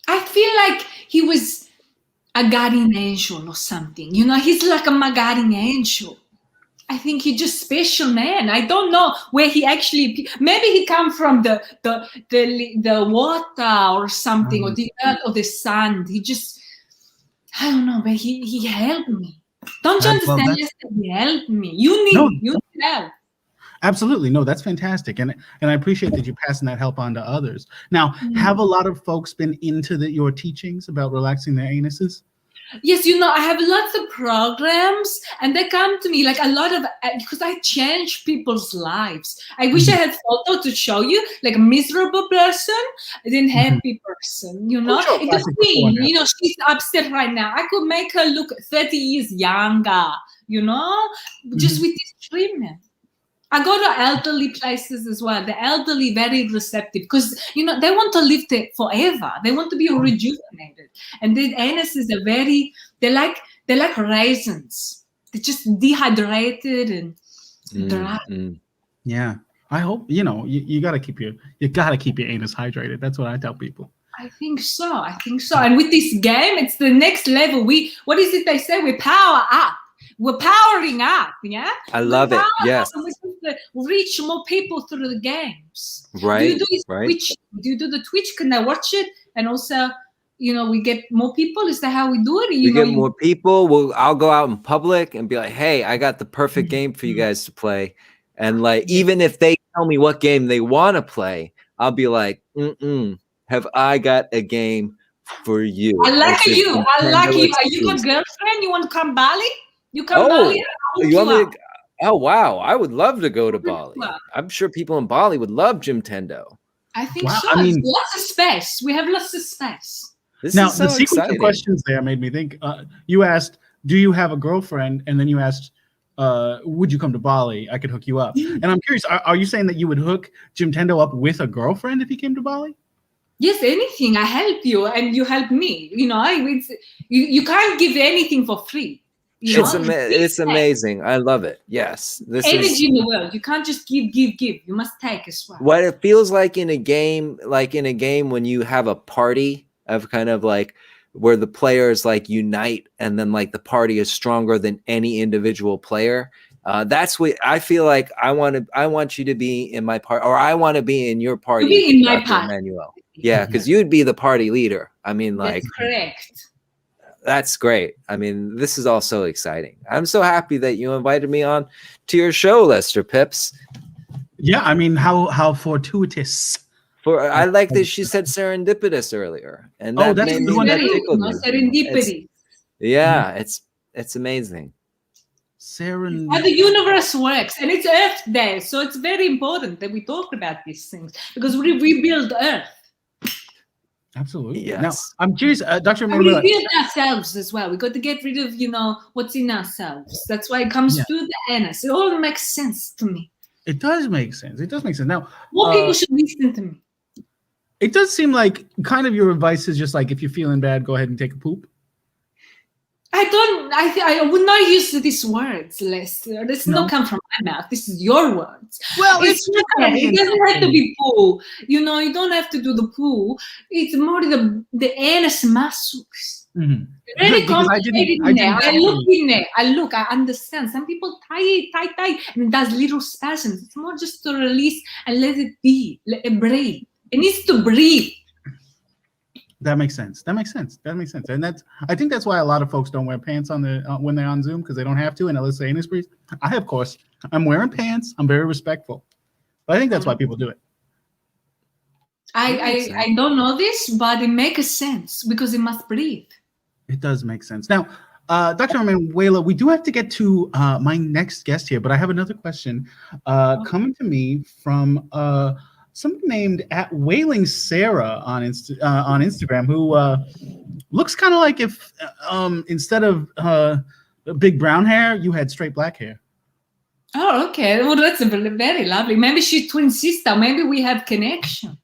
feel like he was a guardian angel or something. He's like a guardian angel. I think he's just special man. I don't know where he actually. Maybe he come from the water or something, or the earth or the sun. He just, I don't know, but he helped me. Don't you understand? Yes, he helped me. You need help. Absolutely. No, that's fantastic. And I appreciate that you're passing that help on to others. Now, have a lot of folks been into your teachings about relaxing their anuses? Yes, I have lots of programs and they come to me like a lot of, because I change people's lives. I wish I had photo to show you, like a miserable person, then happy person, The queen, she's upset right now. I could make her look 30 years younger, just with this treatment. I go to elderly places as well. The elderly very receptive because they want to live there forever. They want to be rejuvenated, and the anuses are they're like raisins. They're just dehydrated and dry. Yeah, I hope you gotta keep your anus hydrated. That's what I tell people. I think so. And with this game, it's the next level. What is it they say? We power up. We're powering up, yeah? I love it, yes. We have to reach more people through the games. Right, Do you do Twitch? Do you do the Twitch? Can I watch it? And also, we get more people? Is that how we do it? We get more people. I'll go out in public and be like, hey, I got the perfect game for you guys to play. And even if they tell me what game they want to play, I'll be like, have I got a game for you? I like you. Are you a girlfriend? You want to come Bali? You come Bali? Oh, wow. I would love to go to Bali. I'm sure people in Bali would love Jimtendo. I think so. Lots of space. We have lots of space. Now, the sequence of questions there made me think. You asked, do you have a girlfriend? And then you asked, would you come to Bali? I could hook you up. And I'm curious, are you saying that you would hook Jimtendo up with a girlfriend if he came to Bali? Yes, anything. I help you and you help me. You can't give anything for free. It's amazing. I love it. Yes. Energy in the world. You can't just give. You must take as well. What it feels like in a game, when you have a party of kind of like where the players unite and then the party is stronger than any individual player. That's what I feel like. I want you to be in my part, or I want to be in your party. be in my Dr. party. Emanuella. Yeah, because you'd be the party leader. I mean, like, That's correct. that's great. I mean, this is all so exciting. I'm so happy that you invited me on to your show, Lester Pipps. Yeah, I mean, how fortuitous. I like that she said serendipitous earlier, and that that's made the me one that that tickled me. Serendipity. Yeah, it's amazing. How the universe works, and it's Earth Day, so it's very important that we talk about these things because we rebuild Earth. Absolutely. Yes. Now, I'm curious, Dr. And Emanuella. we build ourselves as well. We got to get rid of, what's in ourselves. That's why it comes to the anus. It all makes sense to me. It does make sense. It does make sense. Now, more people should listen to me. It does seem like kind of your advice is just like, if you're feeling bad, go ahead and take a poop. I would not use these words, Lester. This not come from my mouth. This is your words. Well, it doesn't have to be poo. You don't have to do the poo. It's more the anus muscles. Mm-hmm. Very complicated in there. I look, I understand. Some people tie it, and it does little spasms. It's more just to release and let it be. Let it breathe. It needs to breathe. That makes sense. And I think that's why a lot of folks don't wear pants on when they're on Zoom, because they don't have to. And let's say anus breeze. Of course, I'm wearing pants. I'm very respectful. But I think that's why people do it. I don't know this, but it makes sense because it must breathe. It does make sense. Now, Dr. Emanuella, we do have to get to my next guest here, but I have another question coming to me from someone named @WailingSarah on Instagram, who looks kind of like if instead of big brown hair, you had straight black hair. Oh, okay. Well, that's very lovely. Maybe she's twin sister. Maybe we have connection.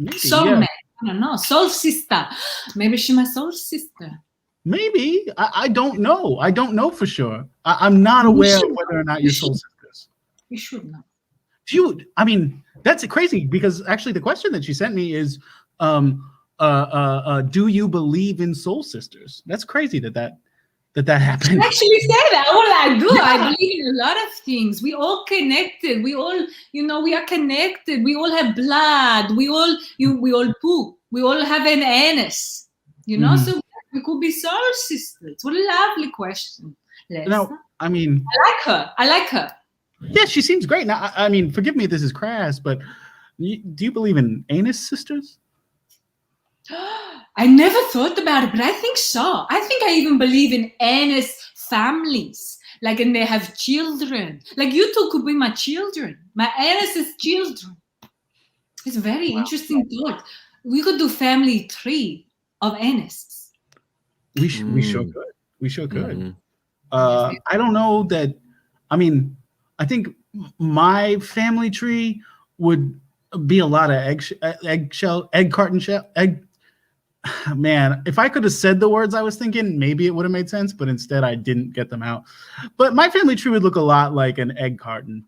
Soulmate. I don't know. Soul sister. Maybe she's my soul sister. Maybe. I don't know. I don't know for sure. I'm not aware of whether or not you're soul sisters. You should know. That's crazy, because actually the question that she sent me is, do you believe in soul sisters? That's crazy that happened. I actually say that. All I do, I believe in a lot of things. We all connected. We all, we are connected. We all have blood. We all poop. We all have an anus. So we could be soul sisters. What a lovely question, Lisa. No, I like her. Yeah, she seems great. Now, forgive me if this is crass, but do you believe in anus sisters? I never thought about it, but I think so. I think I even believe in anus families, and they have children. Like you two could be my children. My anus's children. It's a very interesting thought. We could do family tree of anus. We sure could. We sure could. I don't know that. I think my family tree would be a lot of egg carton shell. Man, if I could have said the words I was thinking, maybe it would have made sense, but instead I didn't get them out. But my family tree would look a lot like an egg carton.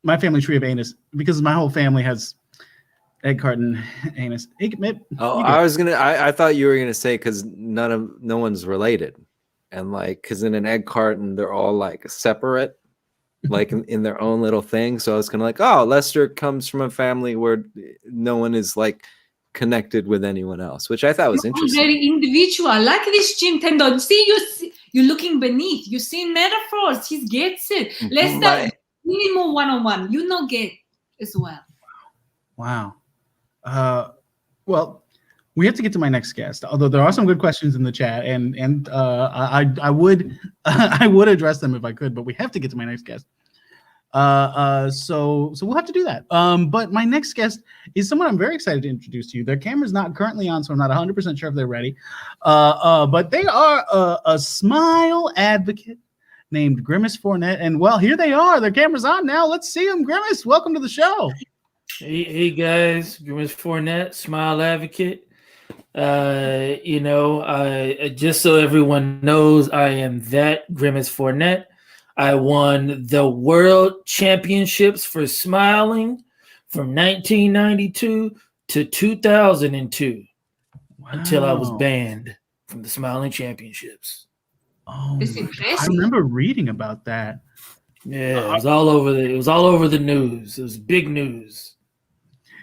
My family tree of anus, because my whole family has egg carton anus. I thought you were gonna say because no one's related, and because in an egg carton they're all separate. In their own little thing. So I was kind of oh, Lester comes from a family where no one is connected with anyone else, which I thought was interesting. Very individual. I like this Jimtendo. See, you're looking beneath. You're seeing metaphors. He gets it. Lester, we need more one-on-one. get as well. Wow. Well, we have to get to my next guest, although there are some good questions in the chat, and I would I would address them if I could, but we have to get to my next guest. So we'll have to do that. But my next guest is someone I'm very excited to introduce to you. Their camera's not currently on, so I'm not 100% sure if they're ready. But they are a smile advocate named Grimace Fournette, and well, here they are. Their camera's on now. Let's see them. Grimace, welcome to the show. Hey guys, Grimace Fournette, smile advocate. Just so everyone knows, I am that Grimace Fournette. I won the world championships for smiling from 1992 to 2002 until I was banned from the smiling championships. Oh, It's I impressive. remember reading about that. Yeah, it was all over the news. It was big news.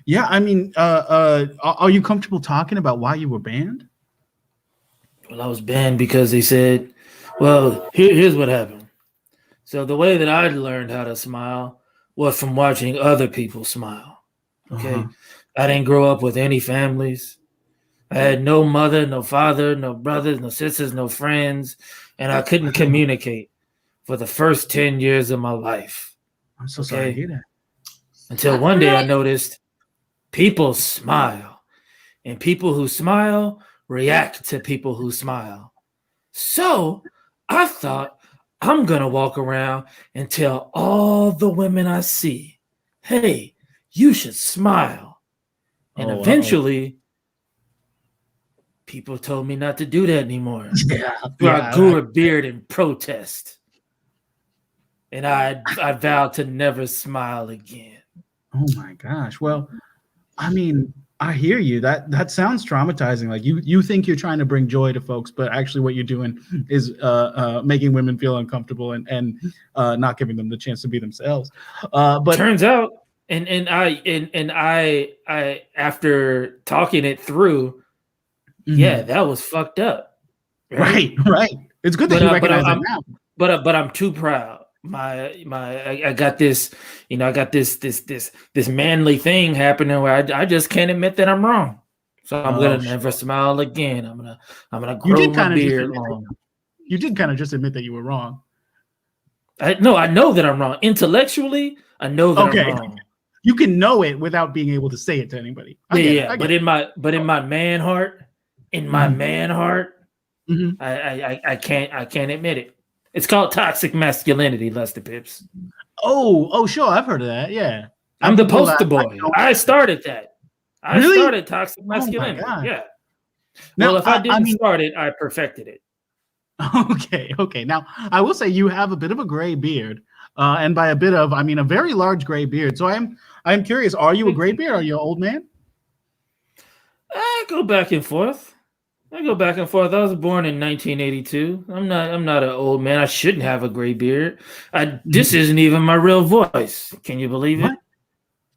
Yeah, I mean, are you comfortable talking about why you were banned? Well, I was banned because they said, well, here's what happened. So the way that I learned how to smile was from watching other people smile. Okay. Uh-huh. I didn't grow up with any families. I had no mother, no father, no brothers, no sisters, no friends, and I couldn't communicate for the first 10 years of my life. I'm so sorry to hear that. Until one day I noticed people smile, and people who smile react to people who smile. So I thought, I'm going to walk around and tell all the women I see, hey, you should smile. And eventually, people told me not to do that anymore. I grew a beard in protest. And I vowed to never smile again. Oh my gosh. Well, I mean, I hear you. That sounds traumatizing. Like you think you're trying to bring joy to folks, but actually what you're doing is making women feel uncomfortable and not giving them the chance to be themselves. But turns out, and I after talking it through, yeah, that was fucked up. Right. It's good that you recognize it now. But I'm too proud. I got this, I got this manly thing happening where I just can't admit that I'm wrong. So I'm gonna never smile again. I'm gonna grow my beard long. You did kind of just admit that you were wrong. I know that I'm wrong. Intellectually, I know that I'm wrong. You can know it without being able to say it to anybody. But in my man heart, mm-hmm. I can't admit it. It's called toxic masculinity, Lester Pipps. Oh, sure. I've heard of that. Yeah. I'm the poster boy. I started that. I started toxic masculinity. Yeah. Now, well, if I didn't start it, I perfected it. Okay. Now, I will say you have a bit of a gray beard. And by a bit of, I mean a very large gray beard. So I'm curious, are you a gray beard? Are you an old man? I go back and forth. I was born in 1982. I'm not an old man. I shouldn't have a gray beard. This isn't even my real voice. Can you believe it?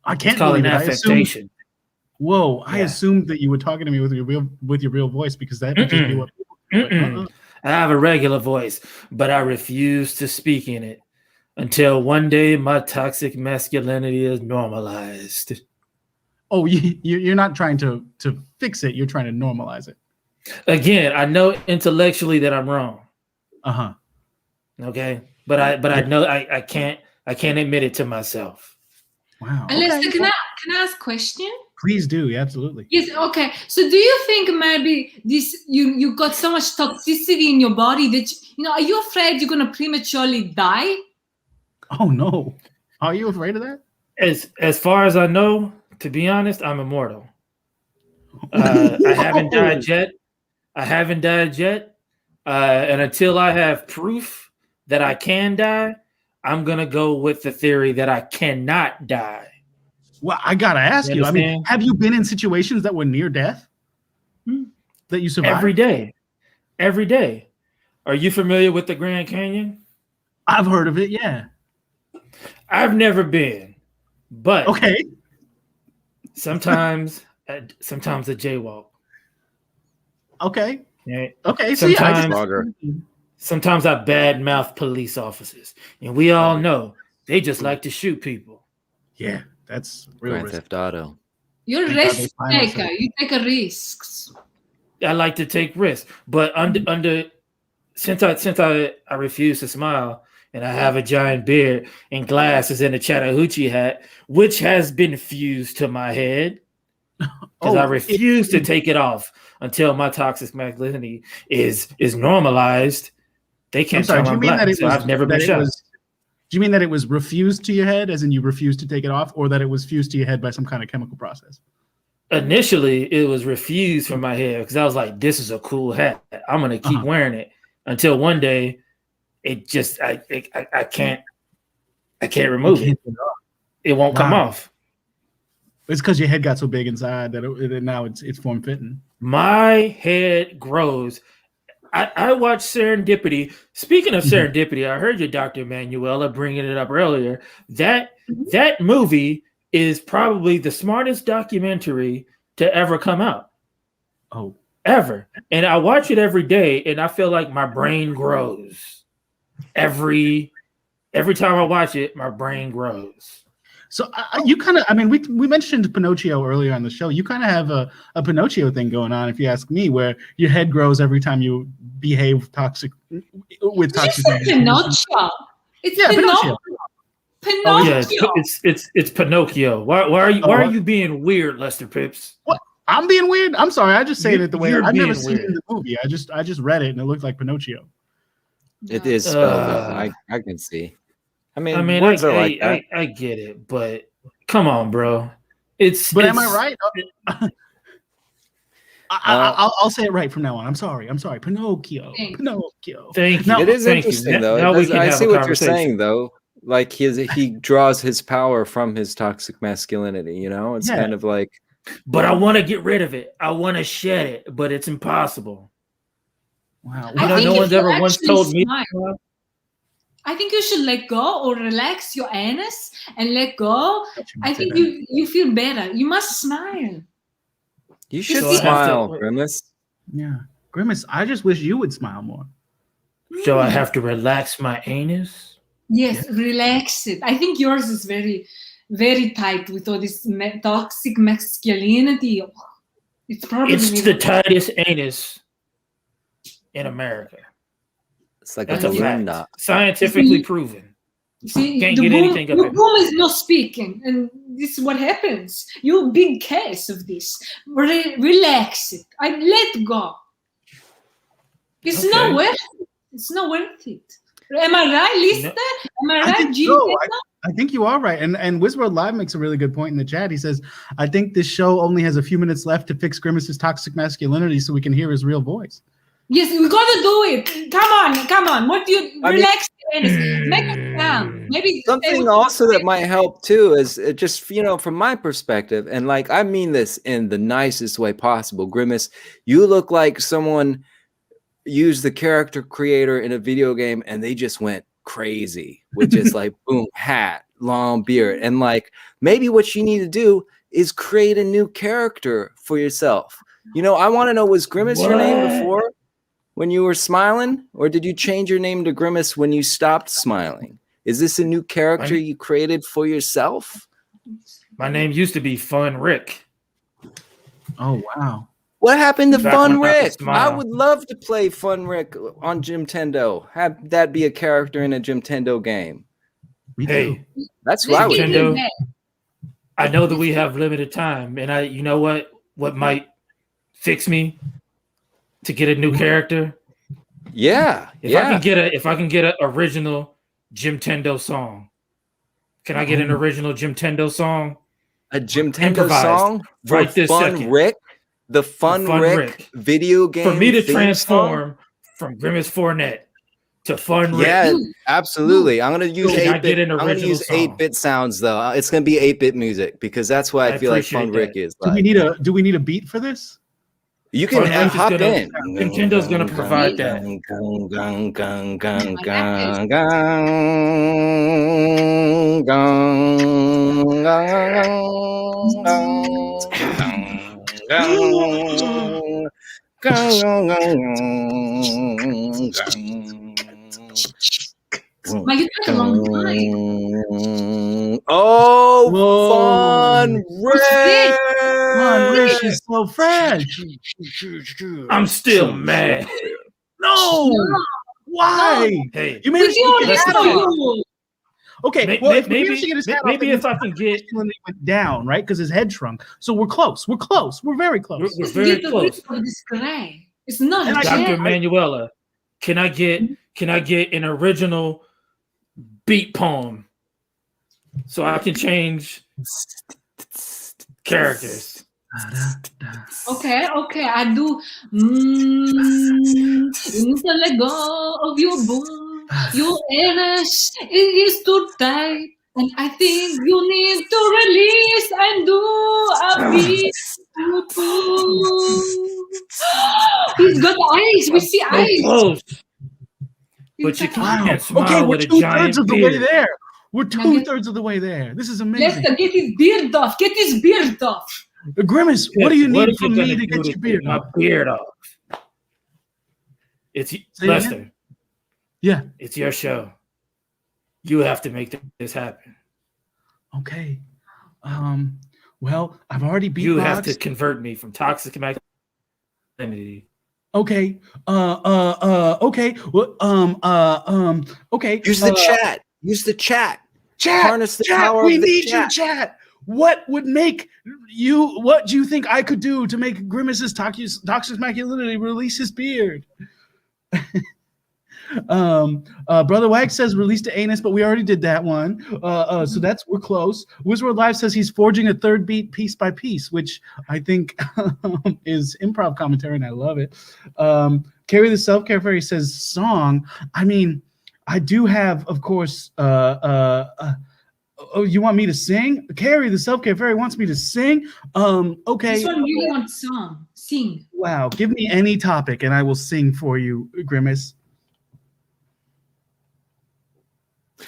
I can't believe it. An affectation. I assumed that you were talking to me with your real voice because that would just be what people I have a regular voice, but I refuse to speak in it until one day my toxic masculinity is normalized. Oh, you're not trying to fix it. You're trying to normalize it. Again, I know intellectually that I'm wrong. Okay, but I know I can't admit it to myself. Wow. Lester, can I ask a question? Please do. Yeah, absolutely. Yes. Okay. So, do you think maybe this you got so much toxicity in your body that are you afraid you're gonna prematurely die? Oh no. Are you afraid of that? As far as I know, to be honest, I'm immortal. I haven't died yet. And until I have proof that I can die, I'm going to go with the theory that I cannot die. Well, I got to ask you. I mean, have you been in situations that were near death that you survived? Every day. Are you familiar with the Grand Canyon? I've heard of it, yeah. I've never been, but sometimes a jaywalk. Okay. Yeah. Okay. Sometimes I badmouth police officers, and we all know they just like to shoot people. Yeah, that's real Grand Theft Auto. You're a risk taker. You take a risks. I like to take risks, but since I refuse to smile, and I have a giant beard and glasses and a Chattahoochee hat, which has been fused to my head. Because I refuse to take it off until my toxic masculinity is normalized. They can't tell I'm black, so I've never been shot. Do you mean that it was refused to your head, as in you refused to take it off, or that it was fused to your head by some kind of chemical process? Initially, it was refused from my head because I was like, this is a cool hat. I'm going to keep wearing it until one day it just, I can't remove it. It won't come off. It's because your head got so big inside that now it's form fitting. My head grows I watched Serendipity. Speaking of Serendipity, I heard you, Dr. Emanuella, bringing it up earlier. That movie is probably the smartest documentary to ever come out. Oh, ever. And I watch it every day, and I feel like my brain grows. Every time I watch it, my brain grows. So you kind of, I mean, we mentioned Pinocchio earlier on the show. You kind of have a Pinocchio thing going on, if you ask me, where your head grows every time you behave toxic. Pinocchio. It's Pinocchio. Pinocchio. Oh yeah, it's Pinocchio. Why are you being weird, Lester Pipps? What? I'm being weird. I'm sorry. I just say it the way I've never seen weird. it in the movie. I just read it and it looked like Pinocchio. It is spelled out. I can see. I mean, words are like that. I get it, but come on, bro. Am I right? I'll say it right from now on. I'm sorry. Pinocchio. Pinocchio. Thank you. It is interesting though. I see what you're saying though. Like he draws his power from his toxic masculinity. You know, it's kind of like. But I want to get rid of it. I want to shed it, but it's impossible. Wow. No one's ever once told me. I think you should let go or relax your anus and let go. I think you feel better. You must smile. You should smile, Grimace. Yeah. Grimace, I just wish you would smile more. So I have to relax my anus? Yes, relax it. I think yours is very, very tight with all this toxic masculinity. It's the tightest anus in America. It's like that's a fact. Scientifically proven. See, can't get anything up the room is not speaking, and this is what happens. You big case of this. Relax it. I let go. It's not worth it. It's not worth it. Am I right, listener? Am I right, Jimtendo? I think you are right. And Wizworld Live makes a really good point in the chat. He says, I think this show only has a few minutes left to fix Grimace's toxic masculinity so we can hear his real voice. Yes, we gotta do it. Come on. What do you relax and make it sound? Maybe something also that might help too is it just from my perspective, and like I mean this in the nicest way possible. Grimace, you look like someone used the character creator in a video game and they just went crazy with just like boom, hat, long beard, and like maybe what you need to do is create a new character for yourself. I want to know, was Grimace your name before? When you were smiling, or did you change your name to Grimace when you stopped smiling? Is this a new character you created for yourself? My name used to be Fun Rick. Oh, wow. What happened to Fun Rick? I would love to play Fun Rick on Jimtendo. Have that be a character in a Jimtendo game. Hey, that's what I would do. I know that we have limited time, and you know what might fix me? To get a new character, If I can get an original Jimtendo song, can I get an original Jimtendo song? A Jimtendo song for right this Fun second. Rick, the Fun Rick video game for me to transform from Grimace Fournette to Fun Rick. Yeah, absolutely. I'm gonna use 8-bit. I'm gonna use 8-bit sounds though. It's gonna be 8-bit music because that's what I feel like Fun Rick is. Do we need a beat for this? You can hop in. Nintendo's gonna provide that. Fun Rick! Fun Rick is so fresh. I'm still mad. No! Why? Hey, you made it. Okay, maybe if I can get when he went down, right? Because his head shrunk. So we're close. We're very close. We're very close. It's not Dr. Emanuella. Can I get an original beat poem so I can change characters? Okay, I do. You need to let go of your boom. Your anus is too tight, and I think you need to release and do a beat. He's got eyes. We see So eyes. close. But you Wow. can't smile Okay, we're with a 2/3 giant of the way beard. there. We're Now 2/3 of the way there. This is amazing. Lester, get his beard off. Get his beard off. Grimace, what do you What need are from gonna me to do get your get beard my off? beard off? It's Say it Lester. again? Yeah. It's your show. You have to make this happen. Okay. Well, I've already beatboxed. You have to convert me from toxic masculinity. Okay. Okay. Well, okay. Use the chat. Use the chat. Chat. Harness the Chat. power We of the need you, chat. chat. What would make you? What do you think I could do to make Grimace's toxic masculinity release his beard? Brother Wag says release the anus, but we already did that one. So we're close. Wizard Live says he's forging a third beat piece by piece, which I think is improv commentary, and I love it. Carrie the Self-Care Fairy says song. I mean, I do have, of course. Oh, you want me to sing? Carrie the Self-Care Fairy wants me to sing. Okay. This one really wants song. Sing. Wow. Give me any topic, and I will sing for you, Grimace.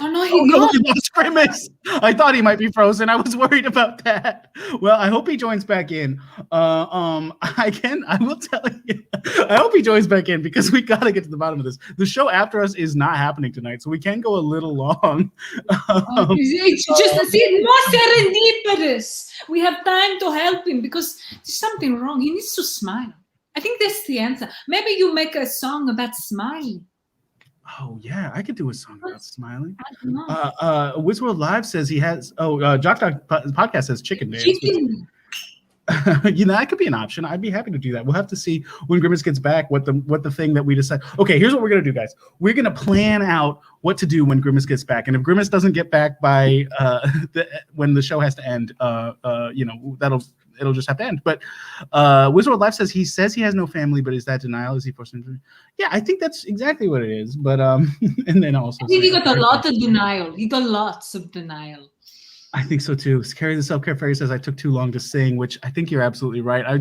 Oh no, Oh no, he lost Grimace. I thought he might be frozen. I was worried about that. Well, I hope he joins back in. I will tell you. I hope he joins back in because we gotta get to the bottom of this. The show after us is not happening tonight, so we can go a little long. It's just more serendipitous. We have time to help him because there's something wrong. He needs to smile. I think that's the answer. Maybe you make a song about smiling. Oh yeah, I could do a song about smiling. I don't know. Wizworld Live says he has. Jock Doc podcast says chicken dance. Chicken. That could be an option. I'd be happy to do that. We'll have to see when Grimace gets back what the thing that we decide. Okay, here's what we're gonna do, guys. We're gonna plan out what to do when Grimace gets back, and if Grimace doesn't get back by when the show has to end, it'll just have to end. But Wizard Life says he has no family, but is that denial? Is he forced into? Yeah, I think that's exactly what it is. But and then also I think he got a lot of denial. He got lots of denial. I think so too. Carrie the Self-Care Fairy says I took too long to sing, which I think you're absolutely right. I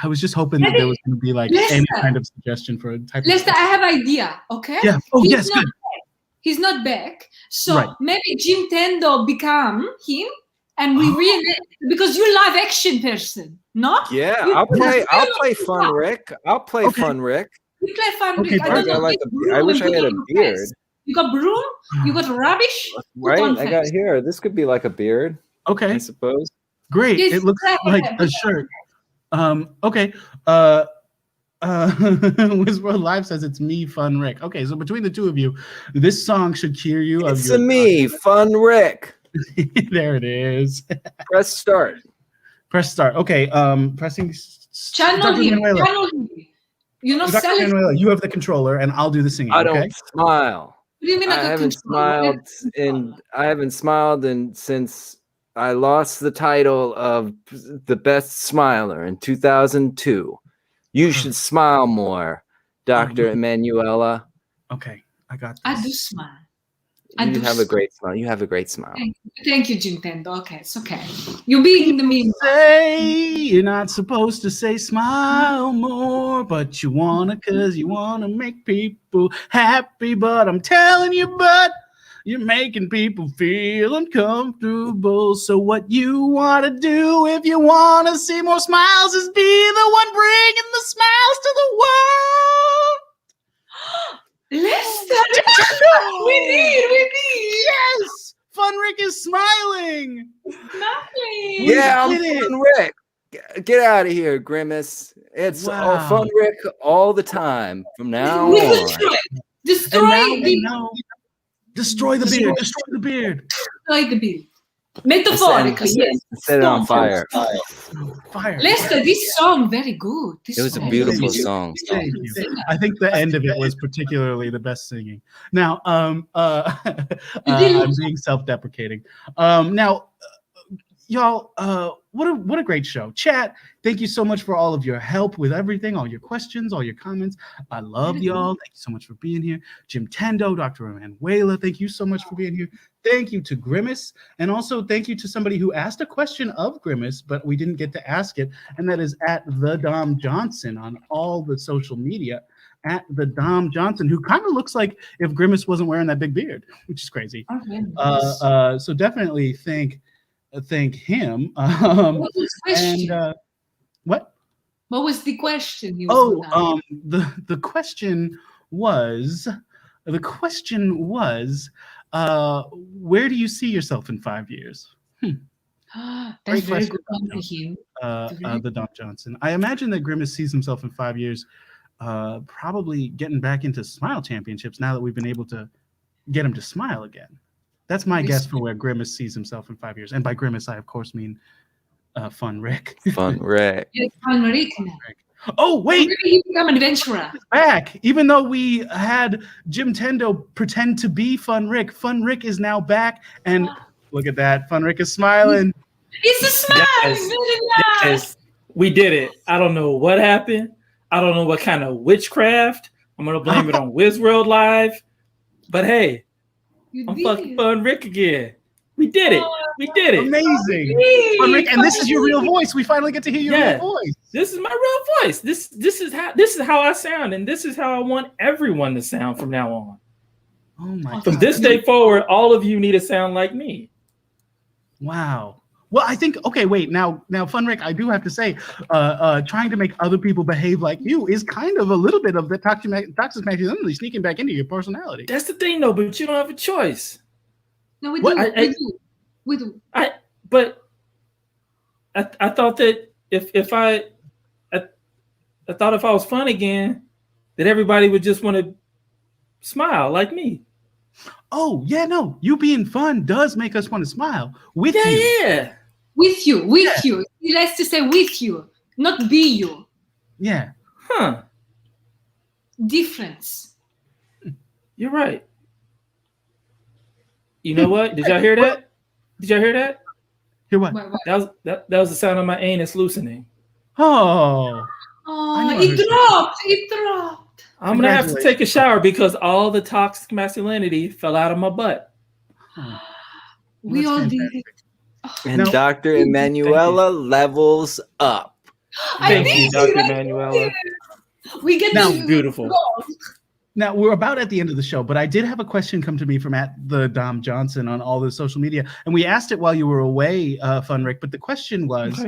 was just hoping that there was going to be like any kind of suggestion for a type. Lester, I have idea. Okay. Yeah. Oh yes, good. He's not back, so maybe Jimtendo become him. And we really, because you live action person, no? Yeah, I'll play Fun Rick. I'll play Fun Rick. You play Fun Okay, Rick. I don't know. I wish I had a beard. You got broom? You got rubbish? Right, I got here. This could be like a beard. Okay. I suppose. Great. It looks like a shirt. Okay. Wizworld Live says it's me, Fun Rick. Okay, so between the two of you, this song should cure you of your me, Fun Rick. There it is. Press start. Press start. Okay. Pressing channel him. You know, Emanuella, you have the controller, and I'll do the singing. I don't smile. What do you mean? I haven't smiled since I lost the title of the best smiler in 2002. You should smile more, Dr. Emanuella. Okay, I got this. I do smile. You have a great smile. You have a great smile. Thank you, Jimtendo. Okay, it's okay. You're being the mean. Say you're not supposed to say smile more, but you wanna because you wanna make people happy. But I'm telling you, you're making people feel uncomfortable. So what you wanna do if you wanna see more smiles is be the one bringing the smiles to the world. Lester, we need. Yes, Fun Rick is smiling. Smiling. Yeah, I'm Fun Rick. Get out of here, Grimace. It's all Fun Rick all the time from now on. Destroy the beard. Destroy the beard. Destroy the beard. Metaphorically, yes. Set it on fire. Fire. Lester, this song very good. It was a beautiful song. Thank you. I think the end of it was particularly the best singing. Now, I'm being self-deprecating. Now, y'all, what a great show. Chat, thank you so much for all of your help with everything, all your questions, all your comments. I love y'all. Thank you so much for being here. Jimtendo, Dr. Emanuella, thank you so much for being here. Thank you to Grimace, and also thank you to somebody who asked a question of Grimace, but we didn't get to ask it, and that is at the Dom Johnson on all the social media. at the Dom Johnson, who kind of looks like if Grimace wasn't wearing that big beard, which is crazy. So definitely thank him. What was the question? And what? What was the question? The question was where do you see yourself in 5 years? That's very good one for him. The Dom Johnson. I imagine that Grimace sees himself in 5 years, probably getting back into Smile Championships now that we've been able to get him to smile again. That's my guess for where Grimace sees himself in 5 years. And by Grimace, I of course mean Fun Rick. Fun Rick. Yes, Fun Rick now. Oh wait, maybe you become an adventurer. Back. Even though we had Jimtendo pretend to be Fun Rick is now back, and look at that, Fun Rick is smiling. It's a smile. Yes. We did it. I don't know what happened. I don't know what kind of witchcraft. I'm gonna blame it on Wizworld Live. But hey, I'm fucking Fun Rick again. We did it. We did it. Amazing. Fun Rick, and this is your real voice. We finally get to hear your real voice. This is my real voice. This is how I sound, and this is how I want everyone to sound from now on. Oh my God. From this day forward, all of you need to sound like me. Wow. Well, I think now Fun Rick, I do have to say, trying to make other people behave like you is kind of a little bit of the toxic masculinity sneaking back into your personality. That's the thing, though. But you don't have a choice. No, we do. We do. I thought that if I thought if I was fun again, that everybody would just want to smile like me. Oh yeah, no, you being fun does make us want to smile with you. Yeah. With you. He likes to say with you, not be you. Yeah. Huh. Difference. You're right. You know what? Did y'all hear that? Did y'all hear that? Hear what? That was the sound of my anus loosening. Oh. It dropped. I'm gonna have to take a shower because all the toxic masculinity fell out of my butt. We all did it. And Dr. Emanuella levels up. Thank you, Dr. Emanuella. We get beautiful. Now, we're about at the end of the show, but I did have a question come to me from at the Dom Johnson on all the social media, and we asked it while you were away, Fun Rick, but the question was,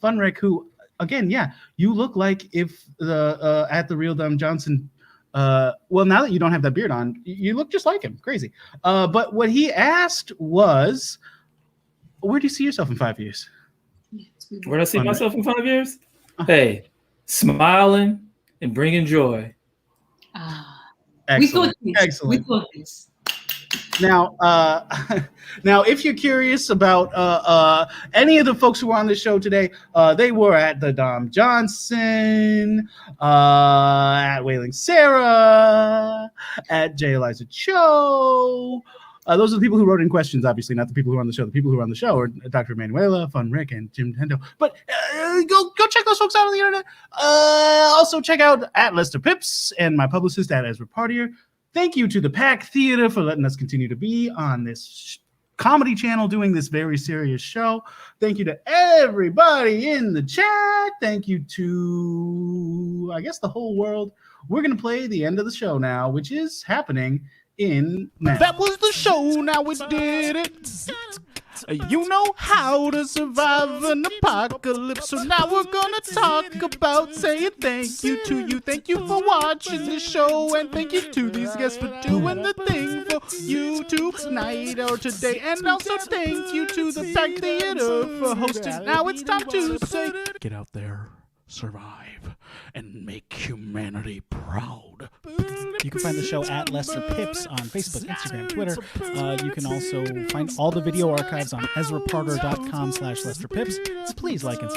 Fun Rick, who, again, you look like if at the real Dom Johnson, well, now that you don't have that beard on, you look just like him. Crazy. But what he asked was, where do you see yourself in 5 years? Where do I see myself in 5 years? Hey, smiling and bringing joy. Excellent. We thought this. Now, if you're curious about any of the folks who were on the show today, they were at the Dom Johnson, at Wailing Sarah, at J. Eliza Cho. Those are the people who wrote in questions, obviously, not the people who are on the show. The people who are on the show are Dr. Emanuella, Fun Rick, and Jimtendo. But go check those folks out on the internet. Also check out at Lester Pipps and my publicist at Ezra Partier. Thank you to the Pack Theater for letting us continue to be on this comedy channel doing this very serious show. Thank you to everybody in the chat. Thank you to, I guess, the whole world. We're going to play the end of the show now, which is happening in now. That was the show. Now we did it. You know how to survive an apocalypse. So now we're gonna talk about saying thank you to you. Thank you for watching the show, and thank you to these guests for doing the thing for you tonight or today. And also thank you to the Pack Theater for hosting. Now it's time to say, get out there, survive, and make humanity proud. You can find the show at Lester Pipps on Facebook, Instagram, Twitter. You can also find all the video archives on EzraParter.com/LesterPipps. Please like and subscribe.